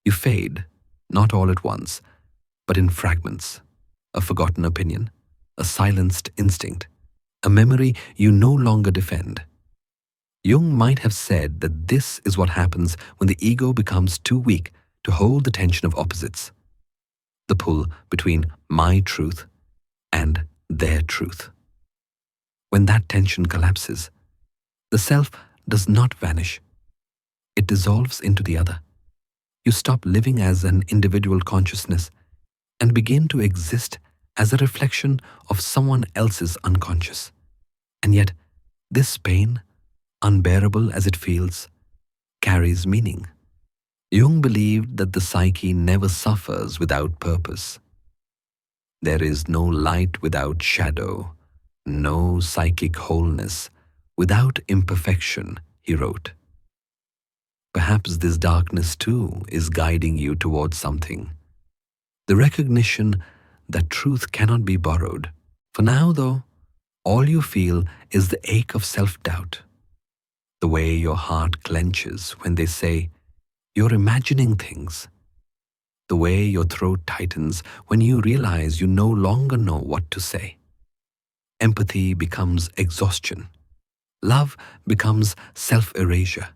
You fade, not all at once, but in fragments. A forgotten opinion, a silenced instinct, a memory you no longer defend. Jung might have said that this is what happens when the ego becomes too weak to hold the tension of opposites. The pull between my truth and their truth. When that tension collapses, the self does not vanish. It dissolves into the other. You stop living as an individual consciousness and begin to exist as a reflection of someone else's unconscious. And yet, this pain, unbearable as it feels, carries meaning. Jung believed that the psyche never suffers without purpose. There is no light without shadow, no psychic wholeness without imperfection, he wrote. Perhaps this darkness too is guiding you towards something. The recognition that truth cannot be borrowed. For now, though, all you feel is the ache of self-doubt. The way your heart clenches when they say, "You're imagining things." The way your throat tightens when you realize you no longer know what to say. Empathy becomes exhaustion. Love becomes self-erasure.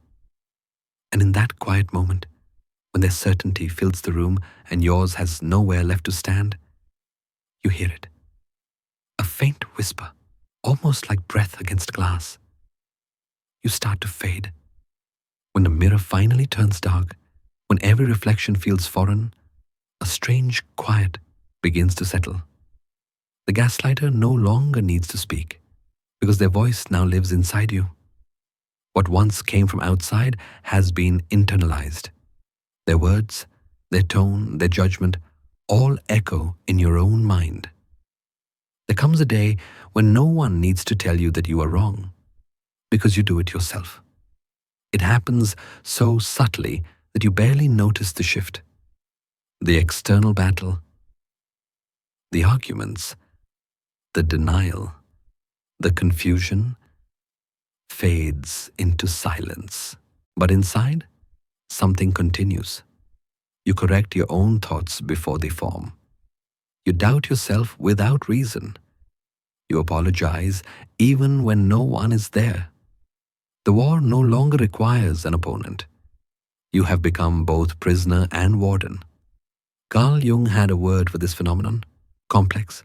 And in that quiet moment, when their certainty fills the room and yours has nowhere left to stand, you hear it. A faint whisper, almost like breath against glass. You start to fade. When the mirror finally turns dark, when every reflection feels foreign, a strange quiet begins to settle. The gaslighter no longer needs to speak, because their voice now lives inside you. What once came from outside has been internalized. Their words, their tone, their judgment, all echo in your own mind. There comes a day when no one needs to tell you that you are wrong, because you do it yourself. It happens so subtly that you barely notice the shift. The external battle, the arguments, the denial, the confusion fades into silence. But inside, something continues. You correct your own thoughts before they form. You doubt yourself without reason. You apologize even when no one is there. The war no longer requires an opponent. You have become both prisoner and warden. Carl Jung had a word for this phenomenon: complex.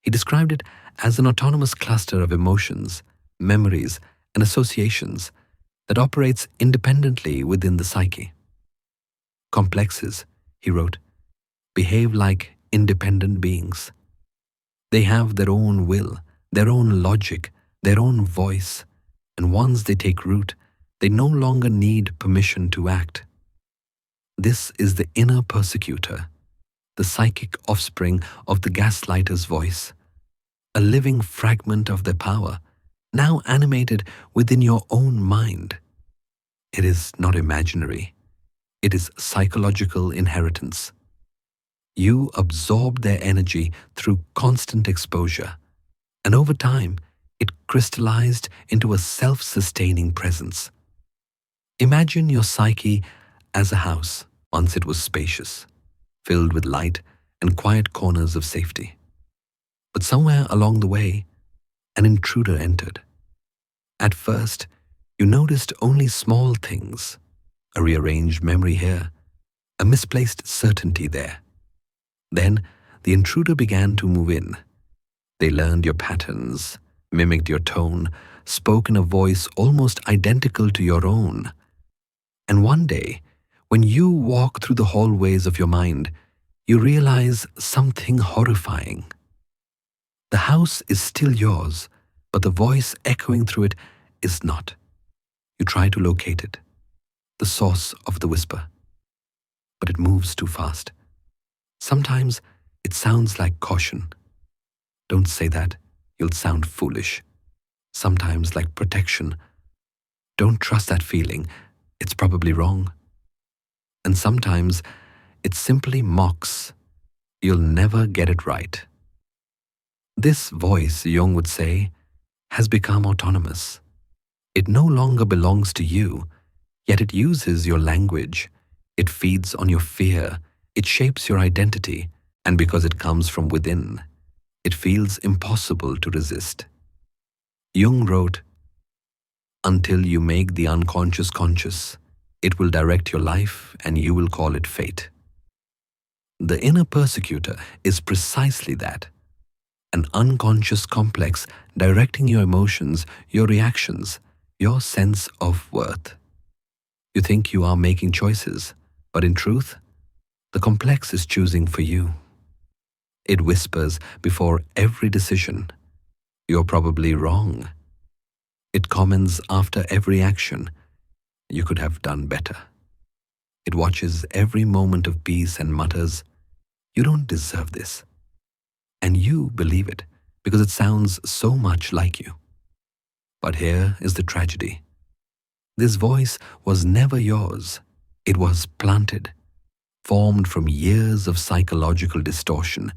He described it as an autonomous cluster of emotions, memories, and associations that operates independently within the psyche. Complexes, he wrote, behave like independent beings. They have their own will, their own logic, their own voice, and once they take root, they no longer need permission to act. This is the inner persecutor, the psychic offspring of the gaslighter's voice, a living fragment of their power, now animated within your own mind. It is not imaginary. It is psychological inheritance. You absorb their energy through constant exposure, and over time, it crystallized into a self-sustaining presence. Imagine your psyche as a house. Once it was spacious, filled with light and quiet corners of safety. But somewhere along the way, an intruder entered. At first, you noticed only small things, a rearranged memory here, a misplaced certainty there. Then, the intruder began to move in. They learned your patterns, mimicked your tone, spoke in a voice almost identical to your own. And one day, when you walk through the hallways of your mind, you realize something horrifying. The house is still yours, but the voice echoing through it is not. You try to locate it, the source of the whisper, but it moves too fast. Sometimes it sounds like caution. Don't say that, you'll sound foolish. Sometimes like protection. Don't trust that feeling, it's probably wrong. And sometimes it simply mocks. You'll never get it right. This voice, Jung would say, has become autonomous. It no longer belongs to you, yet it uses your language. It feeds on your fear. It shapes your identity. And because it comes from within, it feels impossible to resist. Jung wrote, "Until you make the unconscious conscious, it will direct your life and you will call it fate." The inner persecutor is precisely that, an unconscious complex directing your emotions, your reactions, your sense of worth. You think you are making choices, but in truth, the complex is choosing for you. It whispers before every decision, "You're probably wrong." It comments after every action, "You could have done better." It watches every moment of peace and mutters, "You don't deserve this." And you believe it because it sounds so much like you. But here is the tragedy. This voice was never yours. It was planted, formed from years of psychological distortion,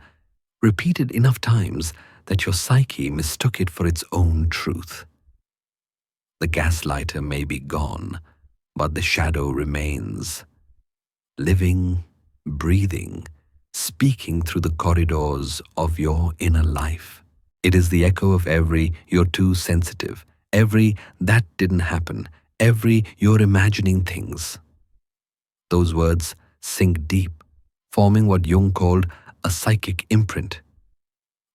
repeated enough times that your psyche mistook it for its own truth. The gaslighter may be gone, but the shadow remains, living, breathing, speaking through the corridors of your inner life. It is the echo of every "you're too sensitive," every "that didn't happen," every "you're imagining things." Those words sink deep, forming what Jung called a psychic imprint.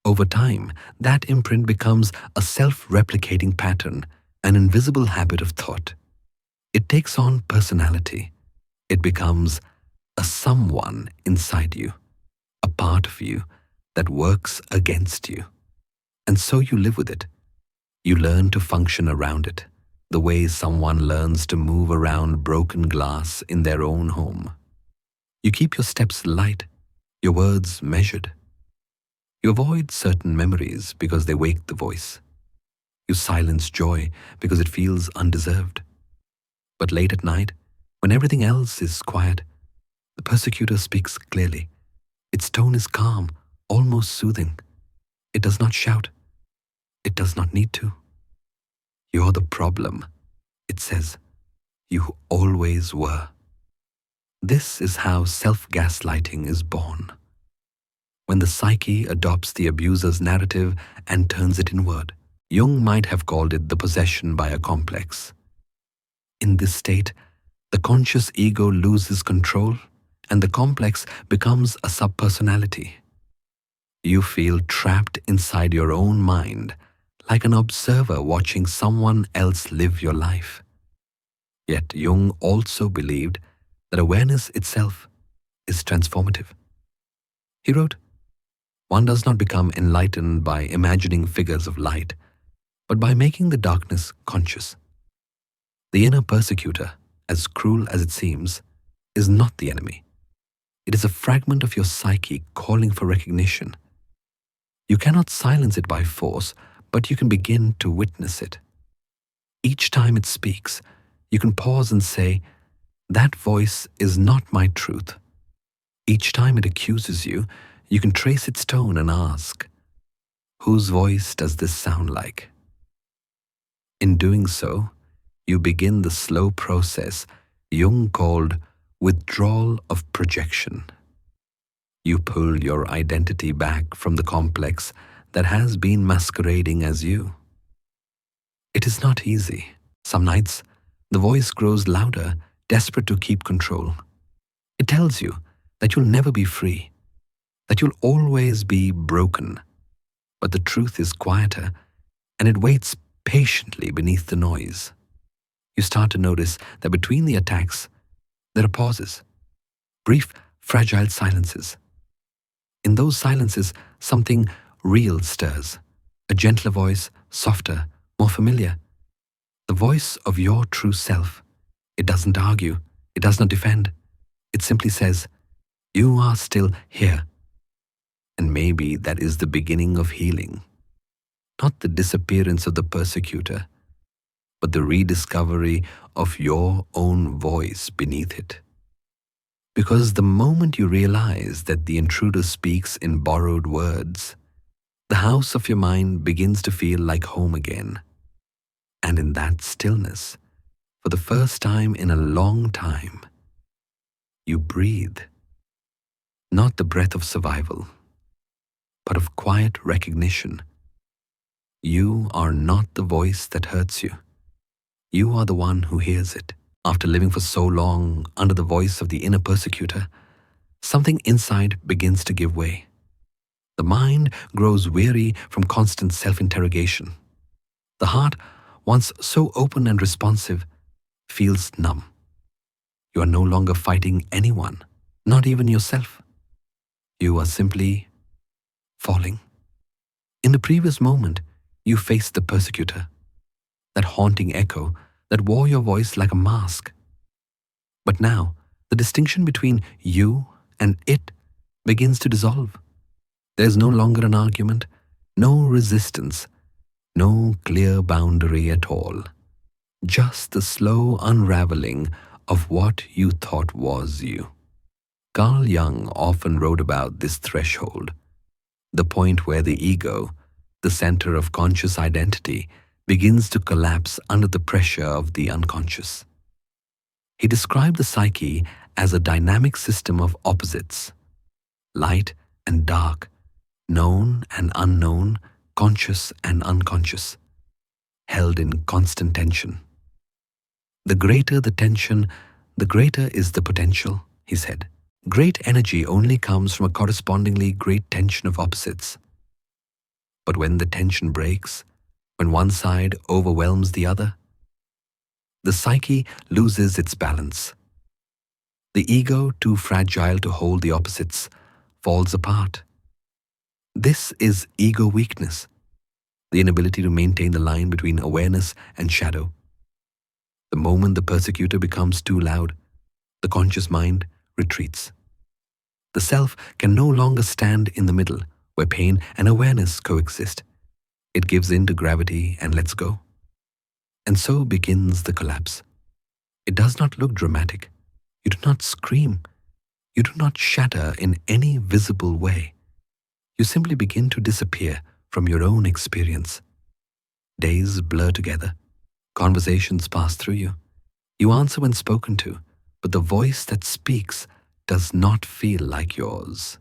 Over time, that imprint becomes a self-replicating pattern, an invisible habit of thought. It takes on personality. It becomes a someone inside you, a part of you that works against you. And so you live with it. You learn to function around it, the way someone learns to move around broken glass in their own home. You keep your steps light, your words measured. You avoid certain memories because they wake the voice. You silence joy because it feels undeserved. But late at night, when everything else is quiet, the persecutor speaks clearly. Its tone is calm, almost soothing. It does not shout. It does not need to. "You're the problem," it says. "You always were." This is how self-gaslighting is born. When the psyche adopts the abuser's narrative and turns it inward. Jung might have called it the possession by a complex. In this state, the conscious ego loses control and the complex becomes a subpersonality. You feel trapped inside your own mind, like an observer watching someone else live your life. Yet Jung also believed that awareness itself is transformative. He wrote, "One does not become enlightened by imagining figures of light, but by making the darkness conscious." The inner persecutor, as cruel as it seems, is not the enemy. It is a fragment of your psyche calling for recognition. You cannot silence it by force, but you can begin to witness it. Each time it speaks, you can pause and say, "That voice is not my truth." Each time it accuses you, you can trace its tone and ask, "Whose voice does this sound like?" In doing so, you begin the slow process Jung called withdrawal of projection. You pull your identity back from the complex that has been masquerading as you. It is not easy. Some nights, the voice grows louder, desperate to keep control. It tells you that you'll never be free, that you'll always be broken. But the truth is quieter, and it waits patiently beneath the noise. You start to notice that between the attacks, there are pauses, brief, fragile silences. In those silences, something real stirs, a gentler voice, softer, more familiar. The voice of your true self. It doesn't argue, it does not defend. It simply says, "You are still here." And maybe that is the beginning of healing. Not the disappearance of the persecutor, but the rediscovery of your own voice beneath it. Because the moment you realize that the intruder speaks in borrowed words, the house of your mind begins to feel like home again. And in that stillness, for the first time in a long time, you breathe. Not the breath of survival, but of quiet recognition. You are not the voice that hurts you. You are the one who hears it. After living for so long under the voice of the inner persecutor, something inside begins to give way. The mind grows weary from constant self-interrogation. The heart, once so open and responsive, feels numb. You are no longer fighting anyone, not even yourself. You are simply falling. In the previous moment, you faced the persecutor, that haunting echo that wore your voice like a mask. But now, the distinction between you and it begins to dissolve. There is no longer an argument, no resistance, no clear boundary at all. Just the slow unraveling of what you thought was you. Carl Jung often wrote about this threshold, the point where the ego, the center of conscious identity, begins to collapse under the pressure of the unconscious. He described the psyche as a dynamic system of opposites, light and dark, known and unknown, conscious and unconscious, held in constant tension. The greater the tension, the greater is the potential, he said. Great energy only comes from a correspondingly great tension of opposites. But when the tension breaks, when one side overwhelms the other, the psyche loses its balance. The ego, too fragile to hold the opposites, falls apart. This is ego weakness, the inability to maintain the line between awareness and shadow. The moment the persecutor becomes too loud, the conscious mind retreats. The self can no longer stand in the middle, where pain and awareness coexist. It gives in to gravity and lets go. And so begins the collapse. It does not look dramatic. You do not scream. You do not shatter in any visible way. You simply begin to disappear from your own experience. Days blur together. Conversations pass through you. You answer when spoken to, but the voice that speaks does not feel like yours.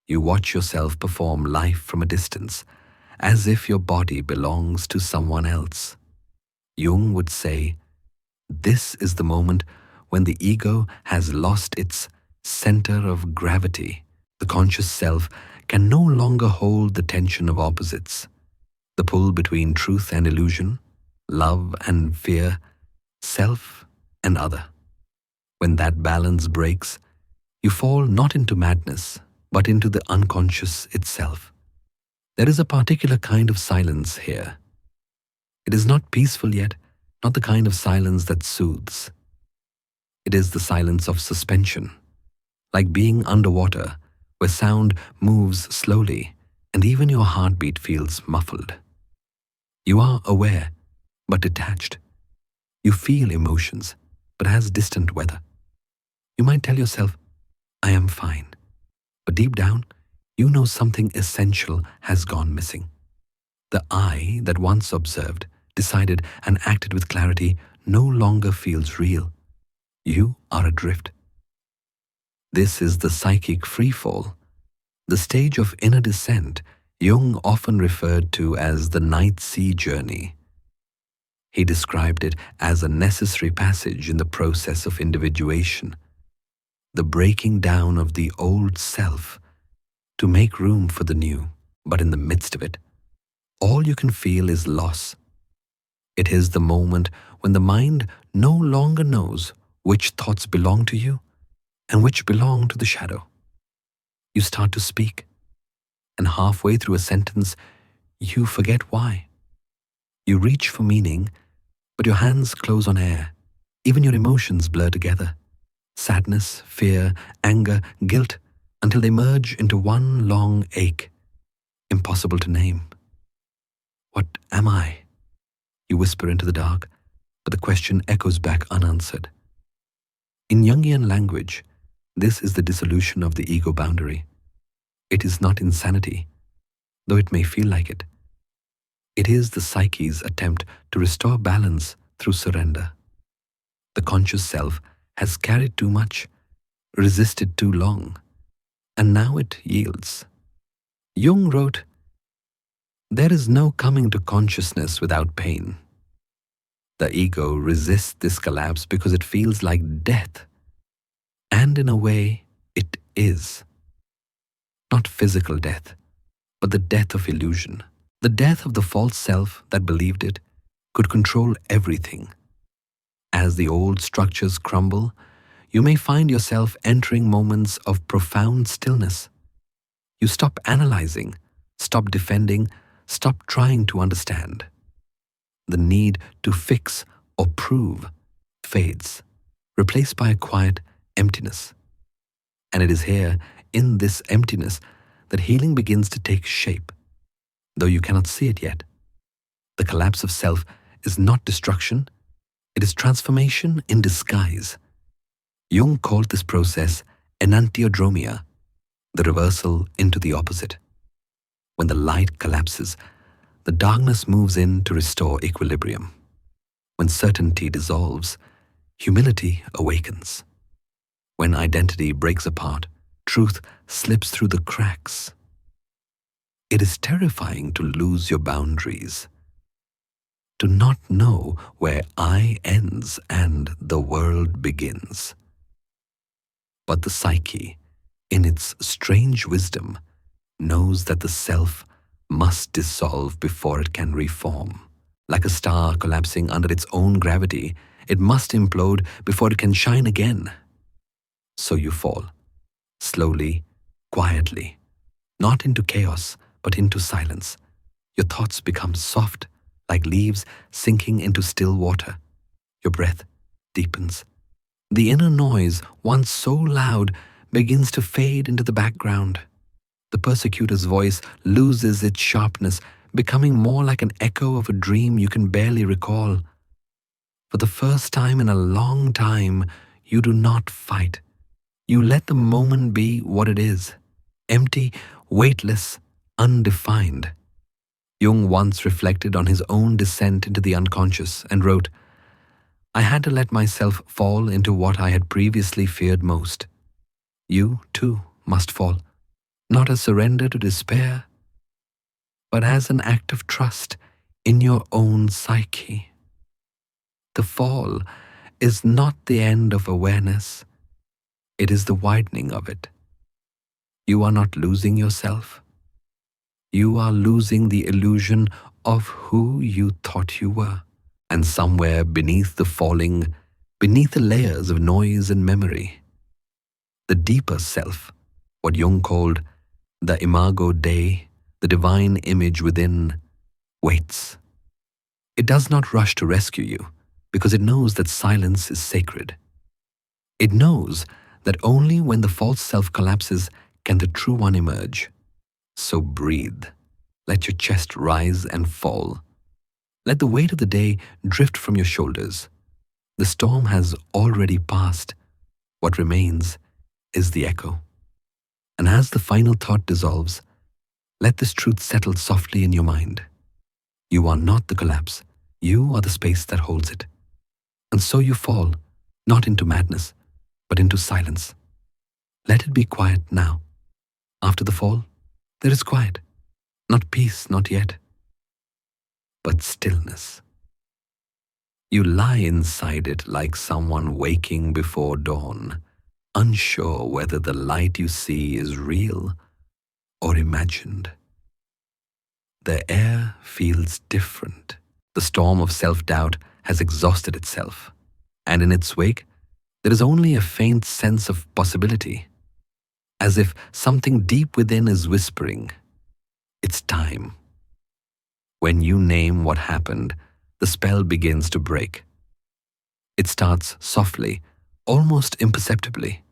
You watch yourself perform life from a distance, as if your body belongs to someone else. Jung would say, this is the moment when the ego has lost its center of gravity. The conscious self can no longer hold the tension of opposites, the pull between truth and illusion, love and fear, self and other. When that balance breaks, you fall not into madness, but into the unconscious itself. There is a particular kind of silence here. It is not peaceful yet, not the kind of silence that soothes. It is the silence of suspension, like being underwater, where sound moves slowly and even your heartbeat feels muffled. You are aware, but detached. You feel emotions, but as distant weather. You might tell yourself, I am fine. But deep down, you know something essential has gone missing. The I that once observed, decided, and acted with clarity no longer feels real. You are adrift. This is the psychic freefall, the stage of inner descent Jung often referred to as the night sea journey. He described it as a necessary passage in the process of individuation, the breaking down of the old self to make room for the new. But in the midst of it, all you can feel is loss. It is the moment when the mind no longer knows which thoughts belong to you and which belong to the shadow. You start to speak, and halfway through a sentence, you forget why. You reach for meaning, but your hands close on air. Even your emotions blur together. Sadness, fear, anger, guilt, until they merge into one long ache, impossible to name. What am I? You whisper into the dark, but the question echoes back unanswered. In Jungian language, this is the dissolution of the ego boundary. It is not insanity, though it may feel like it. It is the psyche's attempt to restore balance through surrender. The conscious self has carried too much, resisted too long, and now it yields. Jung wrote, there is no coming to consciousness without pain. The ego resists this collapse because it feels like death. And in a way, it is. Not physical death, but the death of illusion. The death of the false self that believed it could control everything. As the old structures crumble, you may find yourself entering moments of profound stillness. You stop analyzing, Stop defending, stop trying to understand. The need to fix or prove fades, replaced by a quiet emptiness. And it is here, in this emptiness, that healing begins to take shape, though you cannot see it yet. The collapse of self is not destruction, it is transformation in disguise. Jung called this process enantiodromia, the reversal into the opposite. When the light collapses, the darkness moves in to restore equilibrium. When certainty dissolves, humility awakens. When identity breaks apart, truth slips through the cracks. It is terrifying to lose your boundaries, to not know where I ends and the world begins. But the psyche, in its strange wisdom, knows that the self must dissolve before it can reform. Like a star collapsing under its own gravity, it must implode before it can shine again. So you fall, slowly, quietly, not into chaos, but into silence. Your thoughts become soft, like leaves sinking into still water. Your breath deepens. The inner noise, once so loud, begins to fade into the background. The persecutor's voice loses its sharpness, becoming more like an echo of a dream you can barely recall. For the first time in a long time, you do not fight. You let the moment be what it is, empty, weightless, undefined. Jung once reflected on his own descent into the unconscious and wrote, "I had to let myself fall into what I had previously feared most. You, too, must fall. Not as surrender to despair, but as an act of trust in your own psyche. The fall is not the end of awareness, it is the widening of it. You are not losing yourself. You are losing the illusion of who you thought you were. And somewhere beneath the falling, beneath the layers of noise and memory, the deeper self, what Jung called the imago Dei, the divine image within, waits. It does not rush to rescue you, because it knows that silence is sacred. It knows that only when the false self collapses can the true one emerge. So breathe. Let your chest rise and fall. Let the weight of the day drift from your shoulders. The storm has already passed. What remains is the echo. And as the final thought dissolves, let this truth settle softly in your mind. You are not the collapse. You are the space that holds it. And so you fall, not into madness, but into silence. Let it be quiet now. After the fall, there is quiet. Not peace, not yet, but stillness. You lie inside it like someone waking before dawn, unsure whether the light you see is real or imagined. The air feels different. The storm of self-doubt has exhausted itself, and in its wake, there is only a faint sense of possibility, as if something deep within is whispering, "It's time." When you name what happened, the spell begins to break. It starts softly, almost imperceptibly.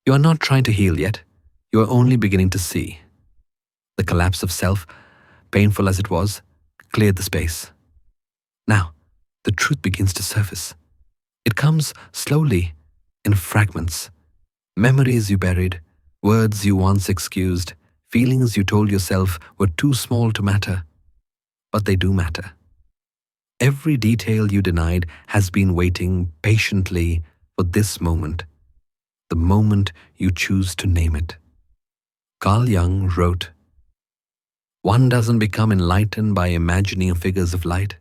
You are not trying to heal yet. You are only beginning to see. The collapse of self, painful as it was, cleared the space. Now, the truth begins to surface. It comes slowly, in fragments. Memories you buried, words you once excused, feelings you told yourself were too small to matter. But they do matter. Every detail you denied has been waiting patiently for this moment, the moment you choose to name it. Carl Jung wrote, "One doesn't become enlightened by imagining figures of light,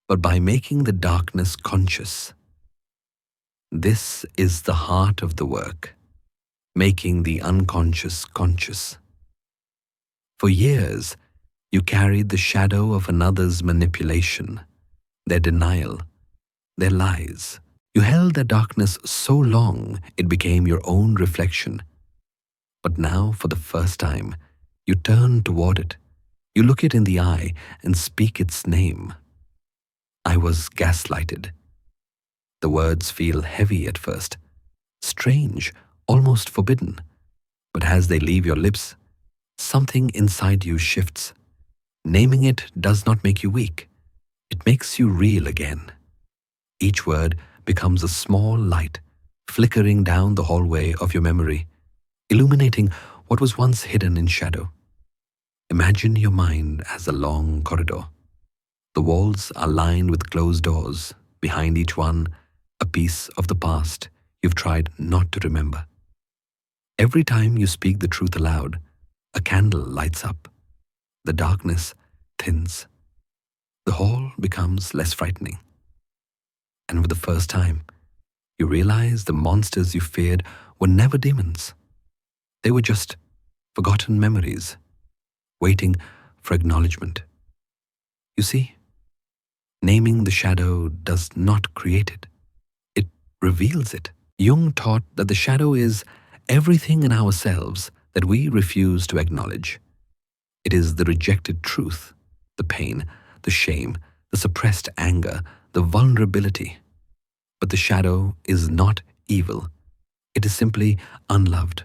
but by making the darkness conscious." This is the heart of the work, making the unconscious conscious. For years, you carried the shadow of another's manipulation, their denial, their lies. You held their darkness so long it became your own reflection. But now, for the first time, You turn toward it. You look it in the eye and speak its name. I was gaslighted. The words feel heavy at first, strange, almost forbidden. But as they leave your lips, something inside you shifts. Naming it does not make you weak. It makes you real again. Each word becomes a small light, flickering down the hallway of your memory, illuminating what was once hidden in shadow. Imagine your mind as a long corridor. The walls are lined with closed doors. Behind each one, a piece of the past you've tried not to remember. Every time you speak the truth aloud, a candle lights up. The darkness thins. The hall becomes less frightening. And for the first time, you realize the monsters you feared were never demons. They were just forgotten memories, waiting for acknowledgement. You see, naming the shadow does not create it. It reveals it. Jung taught that the shadow is everything in ourselves that we refuse to acknowledge. It is the rejected truth, the pain, the shame, the suppressed anger, the vulnerability. But the shadow is not evil. It is simply unloved.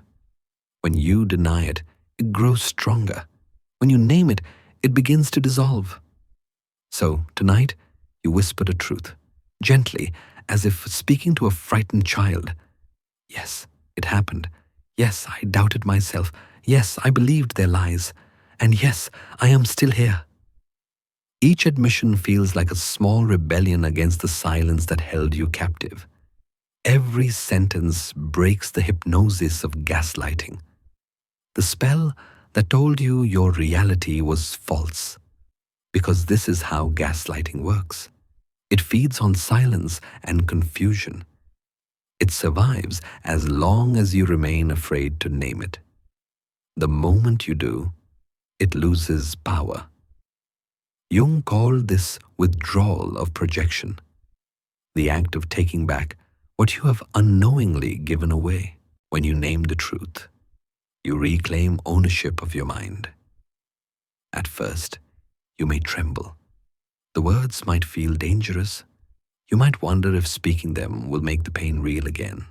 When you deny it, it grows stronger. When you name it, it begins to dissolve. So tonight, you whisper the truth, gently, as if speaking to a frightened child. Yes, it happened. Yes, I doubted myself. Yes, I believed their lies. And yes, I am still here. Each admission feels like a small rebellion against the silence that held you captive. Every sentence breaks the hypnosis of gaslighting, the spell that told you your reality was false. Because this is how gaslighting works. It feeds on silence and confusion. It survives as long as you remain afraid to name it. The moment you do, it loses power. Jung called this withdrawal of projection, the act of taking back what you have unknowingly given away. When you name the truth, you reclaim ownership of your mind. At first, you may tremble. The words might feel dangerous. You might wonder if speaking them will make the pain real again.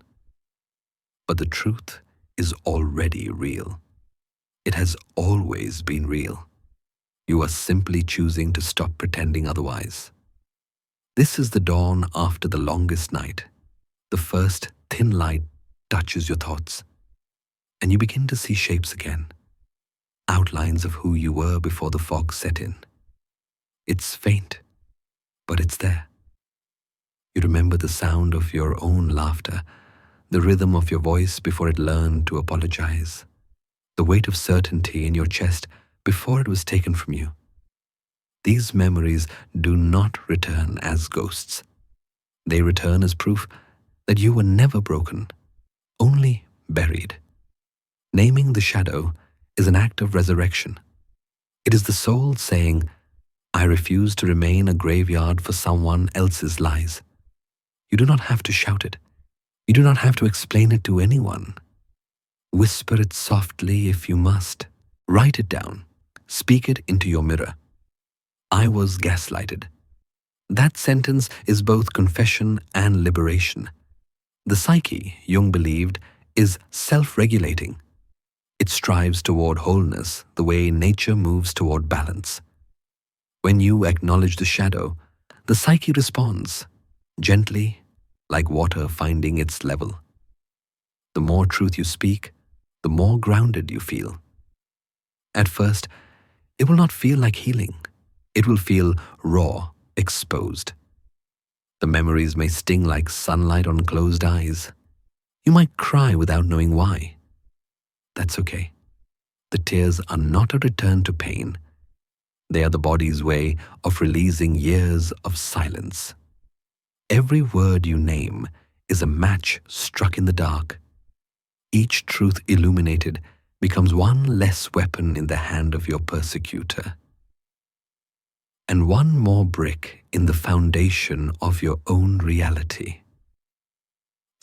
But the truth is already real. It has always been real. You are simply choosing to stop pretending otherwise. This is the dawn after the longest night. The first thin light touches your thoughts, and you begin to see shapes again, outlines of who you were before the fog set in. It's faint, but it's there. You remember the sound of your own laughter, the rhythm of your voice before it learned to apologize, the weight of certainty in your chest before it was taken from you. These memories do not return as ghosts. They return as proof that you were never broken, only buried. Naming the shadow is an act of resurrection. It is the soul saying, I refuse to remain a graveyard for someone else's lies. You do not have to shout it. You do not have to explain it to anyone. Whisper it softly if you must. Write it down. Speak it into your mirror. I was gaslighted. That sentence is both confession and liberation. The psyche, Jung believed, is self-regulating. It strives toward wholeness the way nature moves toward balance. When you acknowledge the shadow, the psyche responds, gently, like water finding its level. The more truth you speak, the more grounded you feel. At first, it will not feel like healing. It will feel raw, exposed. The memories may sting like sunlight on closed eyes. You might cry without knowing why. That's okay. The tears are not a return to pain. They are the body's way of releasing years of silence. Every word you name is a match struck in the dark. Each truth illuminated becomes one less weapon in the hand of your persecutor, and one more brick in the foundation of your own reality.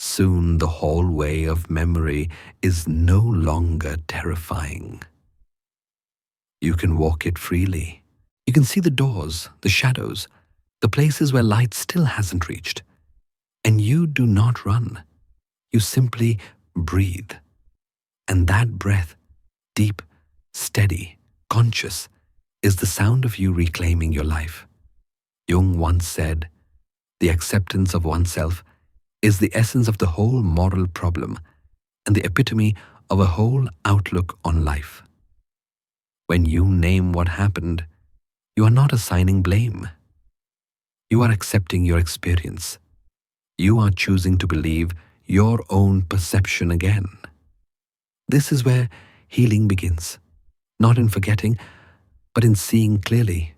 Soon the hallway of memory is no longer terrifying. You can walk it freely. You can see the doors, the shadows, the places where light still hasn't reached. And you do not run. You simply breathe. And that breath, deep, steady, conscious, is the sound of you reclaiming your life. Jung once said, "The acceptance of oneself is the essence of the whole moral problem and the epitome of a whole outlook on life." When you name what happened, you are not assigning blame. You are accepting your experience. You are choosing to believe your own perception again. This is where healing begins, not in forgetting, but in seeing clearly.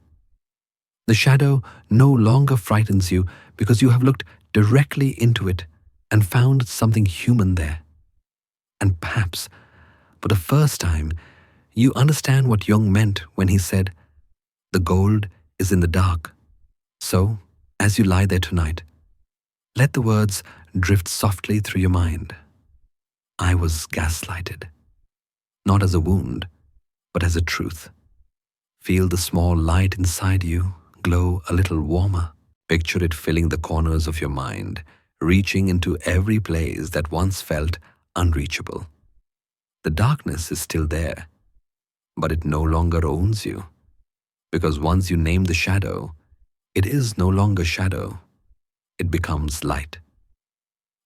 The shadow no longer frightens you because you have looked directly into it and found something human there. And perhaps, for the first time, you understand what Jung meant when he said, "The gold is in the dark." So, as you lie there tonight, let the words drift softly through your mind. I was gaslighted, not as a wound, but as a truth. Feel the small light inside you glow a little warmer. Picture it filling the corners of your mind, reaching into every place that once felt unreachable. The darkness is still there, but it no longer owns you, because once you name the shadow, it is no longer shadow. It becomes light.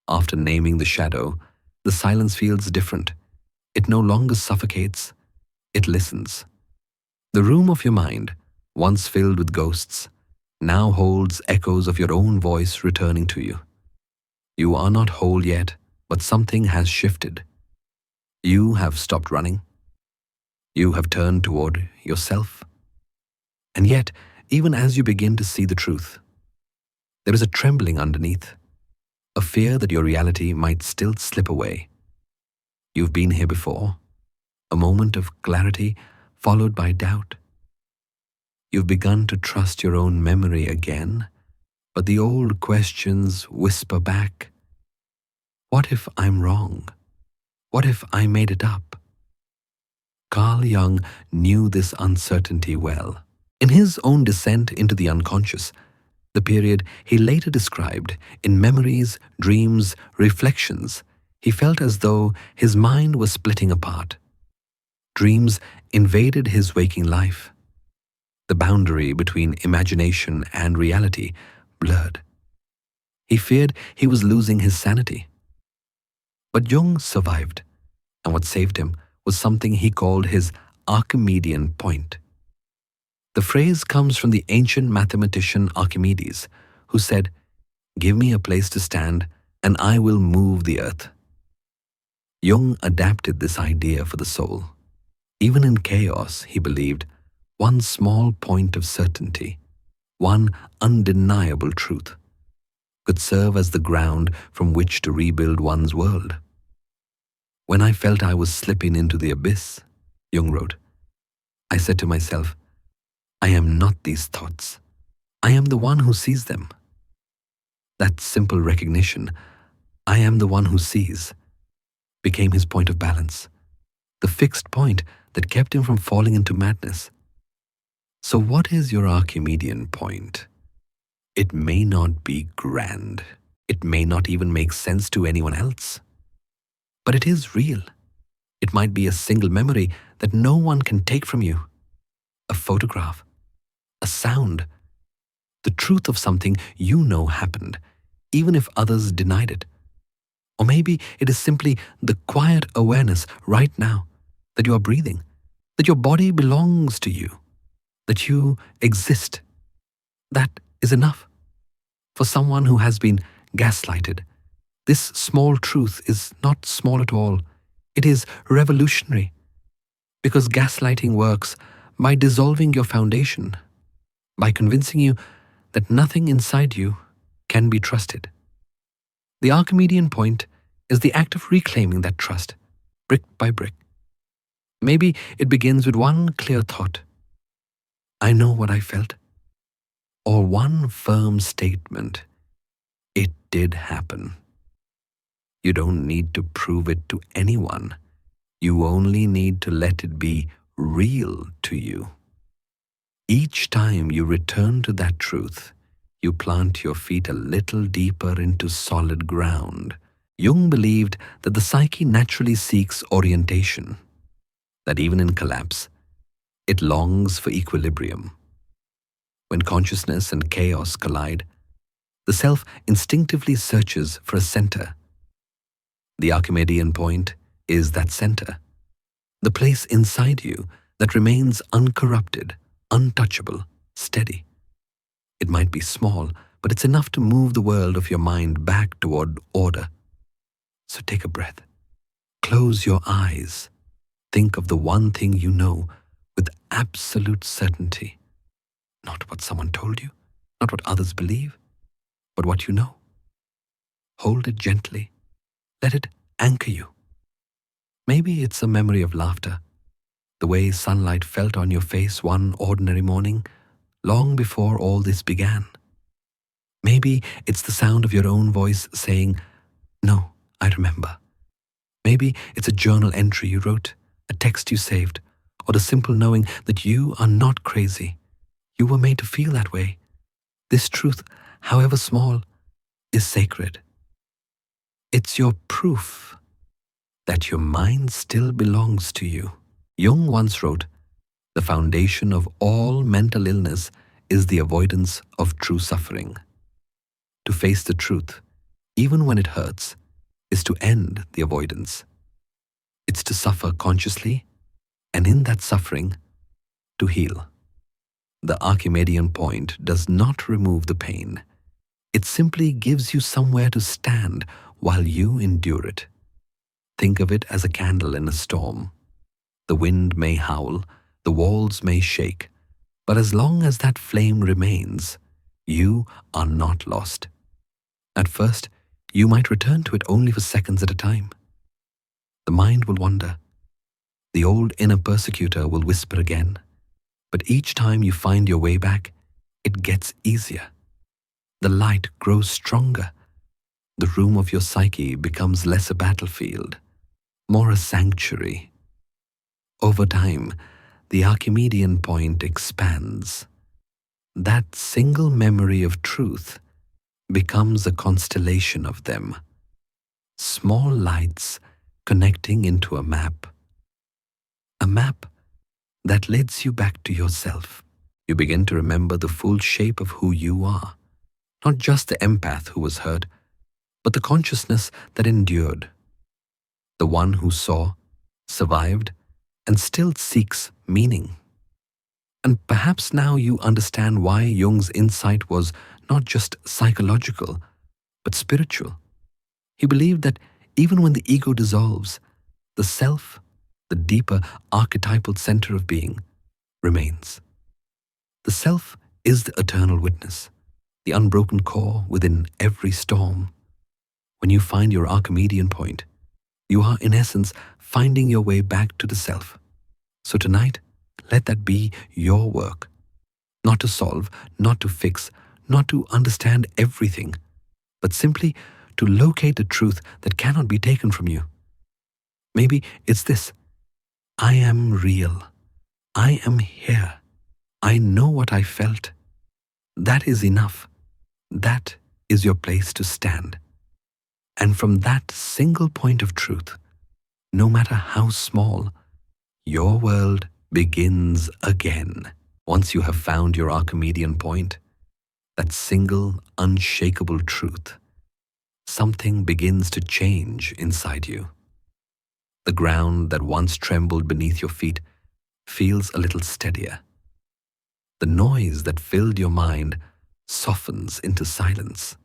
After naming the shadow, the silence feels different. It no longer suffocates, it listens. The room of your mind, once filled with ghosts, now holds echoes of your own voice returning to you. You are not whole yet, but something has shifted. You have stopped running. You have turned toward yourself. And yet, even as you begin to see the truth, there is a trembling underneath, a fear that your reality might still slip away. You've been here before, a moment of clarity followed by doubt. You've begun to trust your own memory again, but the old questions whisper back. What if I'm wrong? What if I made it up? Carl Jung knew this uncertainty well. In his own descent into the unconscious, the period he later described in memories, dreams, reflections, he felt as though his mind was splitting apart. Dreams invaded his waking life. The boundary between imagination and reality blurred. He feared he was losing his sanity. But Jung survived, and what saved him was something he called his Archimedean point. The phrase comes from the ancient mathematician Archimedes, who said, "Give me a place to stand, and I will move the earth." Jung adapted this idea for the soul. Even in chaos, he believed, one small point of certainty, one undeniable truth, could serve as the ground from which to rebuild one's world. When I felt I was slipping into the abyss, Jung wrote, I said to myself, I am not these thoughts. I am the one who sees them. That simple recognition, I am the one who sees, became his point of balance, the fixed point that kept him from falling into madness. So what is your Archimedean point? It may not be grand. It may not even make sense to anyone else. But it is real. It might be a single memory that no one can take from you. A photograph, a sound, the truth of something you know happened, even if others denied it. Or maybe it is simply the quiet awareness right now that you are breathing, that your body belongs to you, that you exist. That is enough. For someone who has been gaslighted, this small truth is not small at all. It is revolutionary. Because gaslighting works by dissolving your foundation, by convincing you that nothing inside you can be trusted. The Archimedean point is the act of reclaiming that trust, brick by brick. Maybe it begins with one clear thought. I know what I felt. Or one firm statement. It did happen. You don't need to prove it to anyone. You only need to let it be real to you. Each time you return to that truth, you plant your feet a little deeper into solid ground. Jung believed that the psyche naturally seeks orientation, that even in collapse, it longs for equilibrium. When consciousness and chaos collide, the self instinctively searches for a center. The Archimedean point is that center, the place inside you that remains uncorrupted, untouchable, steady. It might be small, but it's enough to move the world of your mind back toward order. So take a breath. Close your eyes. Think of the one thing you know with absolute certainty. Not what someone told you, not what others believe, but what you know. Hold it gently. Let it anchor you. Maybe it's a memory of laughter, the way sunlight felt on your face one ordinary morning, long before all this began. Maybe it's the sound of your own voice saying, "No, I remember." Maybe it's a journal entry you wrote, a text you saved, or the simple knowing that you are not crazy. You were made to feel that way. This truth, however small, is sacred. It's your proof that your mind still belongs to you. Jung once wrote, "The foundation of all mental illness is the avoidance of true suffering." To face the truth, even when it hurts, is to end the avoidance. It's to suffer consciously, and in that suffering, to heal. The Archimedean point does not remove the pain. It simply gives you somewhere to stand while you endure it. Think of it as a candle in a storm. The wind may howl, the walls may shake, but as long as that flame remains, you are not lost. At first, you might return to it only for seconds at a time. The mind will wander. The old inner persecutor will whisper again. But each time you find your way back, it gets easier. The light grows stronger. The room of your psyche becomes less a battlefield, more a sanctuary. Over time, the Archimedean point expands. That single memory of truth becomes a constellation of them, small lights connecting into a map that leads you back to yourself. You begin to remember the full shape of who you are, not just the empath who was hurt, but the consciousness that endured, the one who saw, survived, and still seeks meaning. And perhaps now you understand why Jung's insight was not just psychological, but spiritual. He believed that even when the ego dissolves, the self, the deeper archetypal center of being, remains. The self is the eternal witness, the unbroken core within every storm. When you find your Archimedean point, you are in essence finding your way back to the self. So tonight, let that be your work. Not to solve, not to fix, not to understand everything, but simply to locate the truth that cannot be taken from you. Maybe it's this: I am real. I am here. I know what I felt. That is enough. That is your place to stand. And from that single point of truth, no matter how small, your world begins again. Once you have found your Archimedean point, that single, unshakable truth, something begins to change inside you. The ground that once trembled beneath your feet feels a little steadier. The noise that filled your mind softens into silence.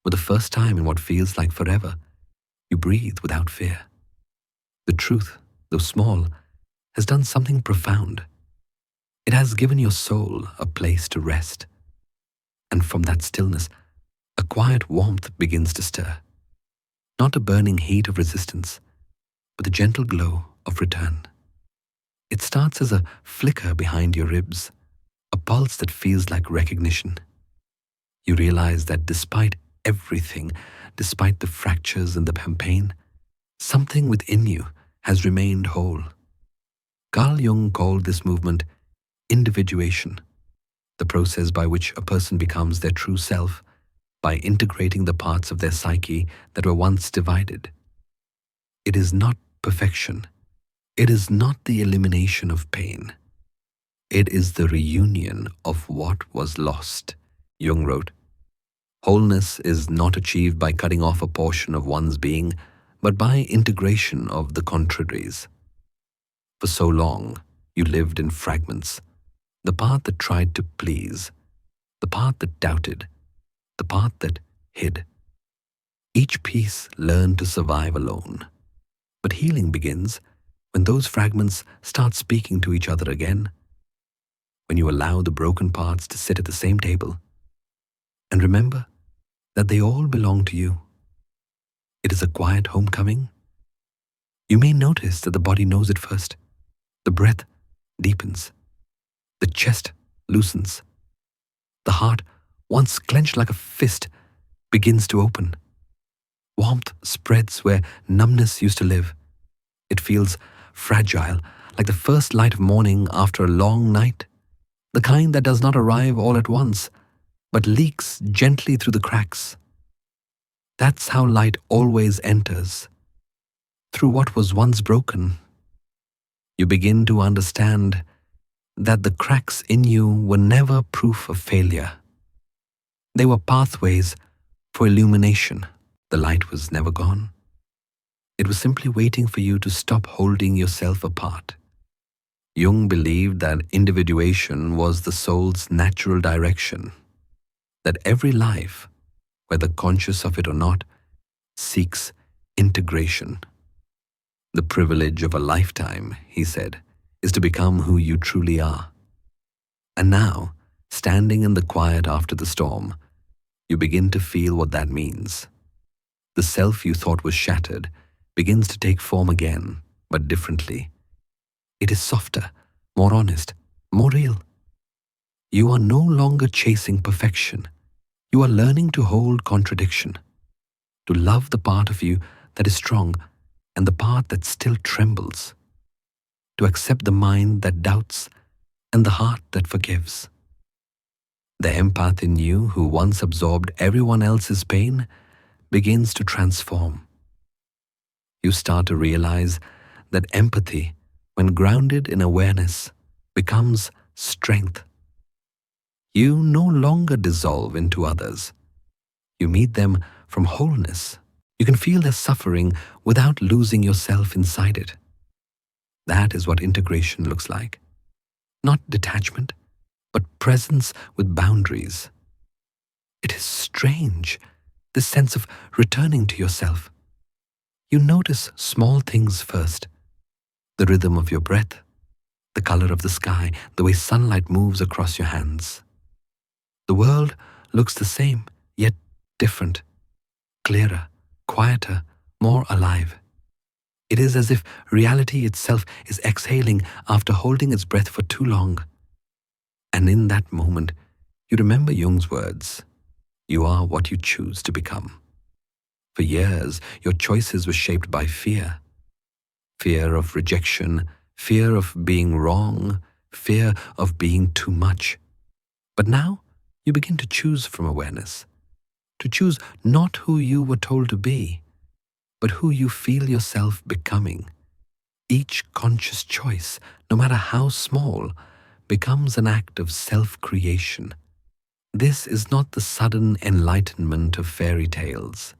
For the first time in what feels like forever, you breathe without fear. The truth, though small, has done something profound. It has given your soul a place to rest. And from that stillness, a quiet warmth begins to stir. Not a burning heat of resistance, but the gentle glow of return. It starts as a flicker behind your ribs, a pulse that feels like recognition. You realize that despite everything, despite the fractures and the pain, something within you has remained whole. Carl Jung called this movement individuation, the process by which a person becomes their true self by integrating the parts of their psyche that were once divided. It is not perfection. It is not the elimination of pain. It is the reunion of what was lost. Jung wrote, "Wholeness is not achieved by cutting off a portion of one's being, but by integration of the contraries. For so long, you lived in fragments, the part that tried to please, the part that doubted, the part that hid. Each piece learned to survive alone. But healing begins when those fragments start speaking to each other again, when you allow the broken parts to sit at the same table. And remember that they all belong to you. It is a quiet homecoming. You may notice that the body knows it first. The breath deepens. The chest loosens. The heart, once clenched like a fist, begins to open. Warmth spreads where numbness used to live. It feels fragile, like the first light of morning after a long night, the kind that does not arrive all at once, but leaks gently through the cracks. That's how light always enters, through what was once broken. You begin to understand that the cracks in you were never proof of failure. They were pathways for illumination. The light was never gone. It was simply waiting for you to stop holding yourself apart. Jung believed that individuation was the soul's natural direction, that every life, whether conscious of it or not, seeks integration. The privilege of a lifetime, he said, is to become who you truly are. And now, standing in the quiet after the storm, you begin to feel what that means. The self you thought was shattered begins to take form again, but differently. It is softer, more honest, more real. You are no longer chasing perfection. You are learning to hold contradiction, to love the part of you that is strong and the part that still trembles, to accept the mind that doubts and the heart that forgives. The empath in you, who once absorbed everyone else's pain, begins to transform. You start to realize that empathy, when grounded in awareness, becomes strength. You no longer dissolve into others. You meet them from wholeness. You can feel their suffering without losing yourself inside it. That is what integration looks like. Not detachment, but presence with boundaries. It is strange, this sense of returning to yourself. You notice small things first. The rhythm of your breath, the color of the sky, the way sunlight moves across your hands. The world looks the same, yet different, clearer, quieter, more alive. It is as if reality itself is exhaling after holding its breath for too long. And in that moment, you remember Jung's words, "You are what you choose to become." For years, your choices were shaped by fear. Fear of rejection, fear of being wrong, fear of being too much. But now, you begin to choose from awareness, to choose not who you were told to be, but who you feel yourself becoming. Each conscious choice, no matter how small, becomes an act of self-creation. This is not the sudden enlightenment of fairy tales.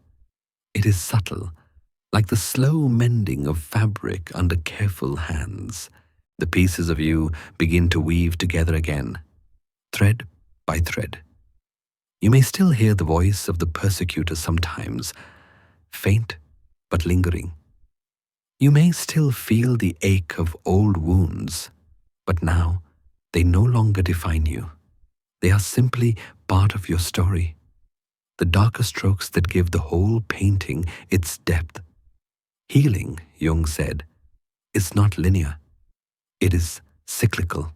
It is subtle, like the slow mending of fabric under careful hands. The pieces of you begin to weave together again, thread by thread. You may still hear the voice of the persecutor sometimes, faint but lingering. You may still feel the ache of old wounds, but now they no longer define you. They are simply part of your story, the darker strokes that give the whole painting its depth. Healing, Jung said, is not linear. It is cyclical.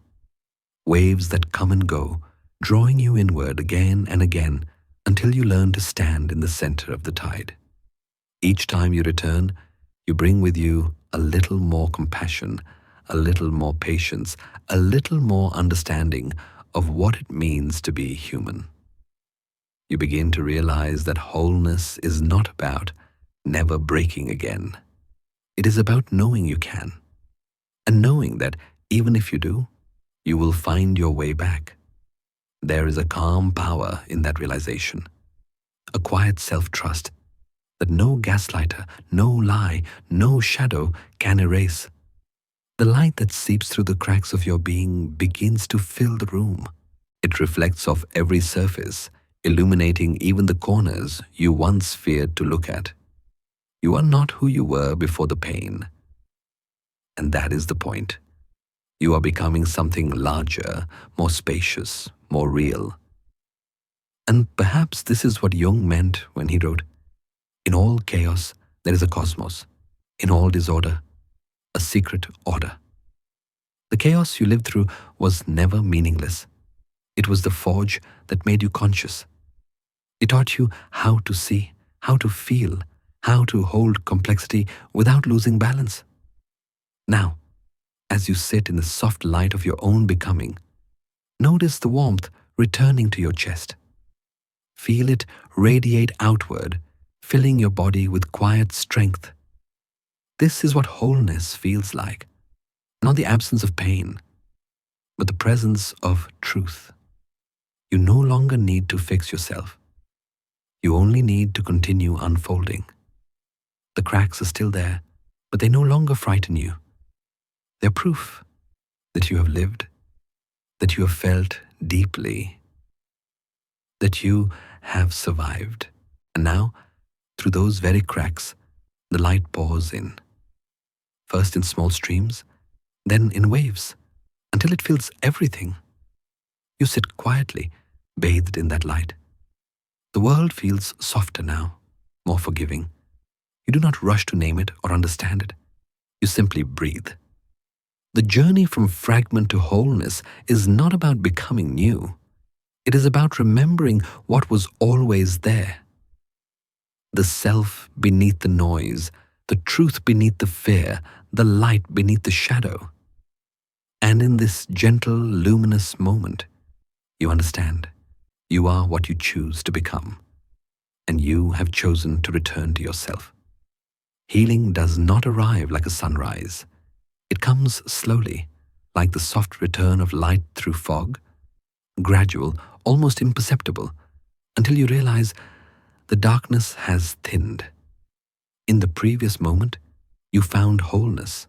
Waves that come and go, drawing you inward again and again until you learn to stand in the center of the tide. Each time you return, you bring with you a little more compassion, a little more patience, a little more understanding of what it means to be human. You begin to realize that wholeness is not about never breaking again. It is about knowing you can, and knowing that even if you do, you will find your way back. There is a calm power in that realization, a quiet self-trust that no gaslighter, no lie, no shadow can erase. The light that seeps through the cracks of your being begins to fill the room. It reflects off every surface, illuminating even the corners you once feared to look at. You are not who you were before the pain. And that is the point. You are becoming something larger, more spacious, more real. And perhaps this is what Jung meant when he wrote, "In all chaos, there is a cosmos. In all disorder, a secret order." The chaos you lived through was never meaningless. It was the forge that made you conscious. It taught you how to see, how to feel, how to hold complexity without losing balance. Now, as you sit in the soft light of your own becoming, notice the warmth returning to your chest. Feel it radiate outward, filling your body with quiet strength. This is what wholeness feels like. Not the absence of pain, but the presence of truth. You no longer need to fix yourself. You only need to continue unfolding. The cracks are still there, but they no longer frighten you. They're proof that you have lived, that you have felt deeply, that you have survived. And now, through those very cracks, the light pours in. First in small streams, then in waves, until it fills everything. You sit quietly, bathed in that light. The world feels softer now, more forgiving. You do not rush to name it or understand it. You simply breathe. The journey from fragment to wholeness is not about becoming new. It is about remembering what was always there. The self beneath the noise, the truth beneath the fear, the light beneath the shadow. And in this gentle, luminous moment, you understand. You are what you choose to become, and you have chosen to return to yourself. Healing does not arrive like a sunrise. It comes slowly, like the soft return of light through fog, gradual, almost imperceptible, until you realize the darkness has thinned. In the previous moment, you found wholeness,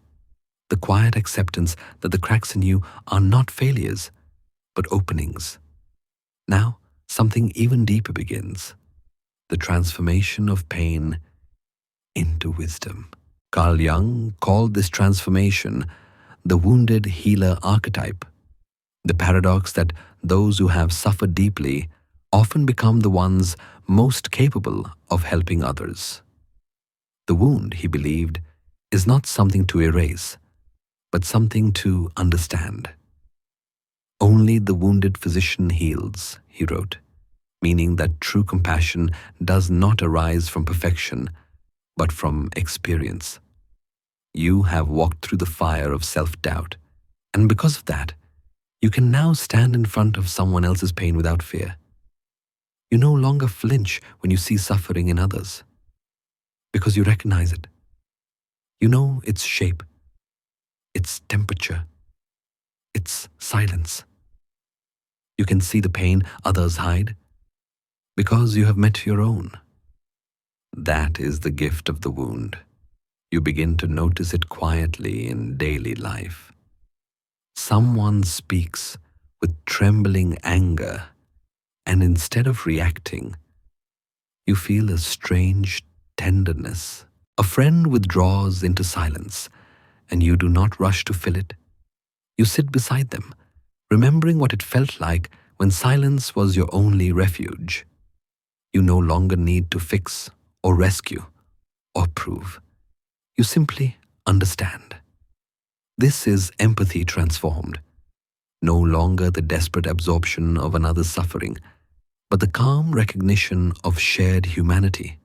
the quiet acceptance that the cracks in you are not failures, but openings. Now, something even deeper begins, the transformation of pain into wisdom. Carl Jung called this transformation the wounded healer archetype, the paradox that those who have suffered deeply often become the ones most capable of helping others. The wound, he believed, is not something to erase, but something to understand. Only the wounded physician heals, he wrote, meaning that true compassion does not arise from perfection, but from experience. You have walked through the fire of self-doubt, and because of that, you can now stand in front of someone else's pain without fear. You no longer flinch when you see suffering in others, because you recognize it. You know its shape, its temperature, its silence. You can see the pain others hide, because you have met your own. That is the gift of the wound. You begin to notice it quietly in daily life. Someone speaks with trembling anger, and instead of reacting, you feel a strange tenderness. A friend withdraws into silence, and you do not rush to fill it. You sit beside them, remembering what it felt like when silence was your only refuge. You no longer need to fix or rescue or prove. You simply understand. This is empathy transformed. No longer the desperate absorption of another's suffering, but the calm recognition of shared humanity.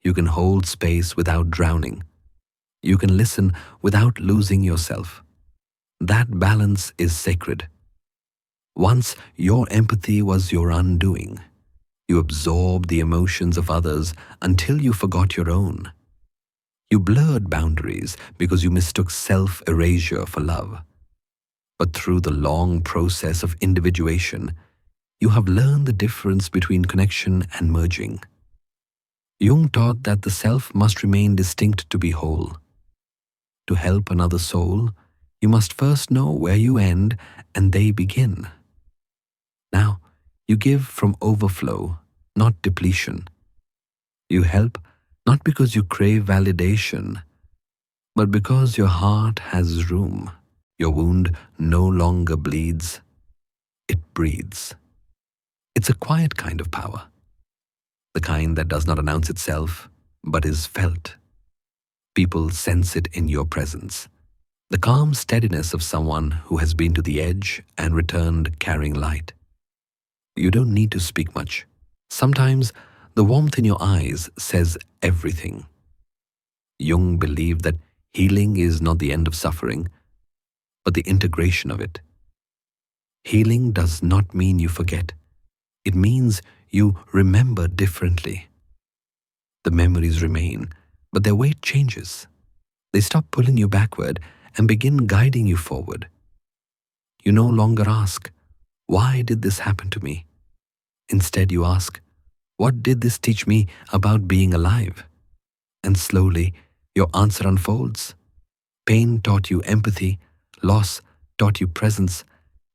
You can hold space without drowning, You can listen without losing yourself. That balance is sacred. Once your empathy was your undoing. You absorbed the emotions of others until you forgot your own. You blurred boundaries because you mistook self-erasure for love. But through the long process of individuation, you have learned the difference between connection and merging. Jung taught that the self must remain distinct to be whole. To help another soul, you must first know where you end and they begin. Now, you give from overflow, not depletion. You help not because you crave validation, but because your heart has room. Your wound no longer bleeds, it breathes. It's a quiet kind of power, the kind that does not announce itself, but is felt. People sense it in your presence. The calm steadiness of someone who has been to the edge and returned carrying light. You don't need to speak much. Sometimes the warmth in your eyes says everything. Jung believed that healing is not the end of suffering, but the integration of it. Healing does not mean you forget. It means you remember differently. The memories remain, but their weight changes. They stop pulling you backward and begin guiding you forward. You no longer ask, "Why did this happen to me?" Instead, you ask, "What did this teach me about being alive?" And slowly, your answer unfolds. Pain taught you empathy, loss taught you presence,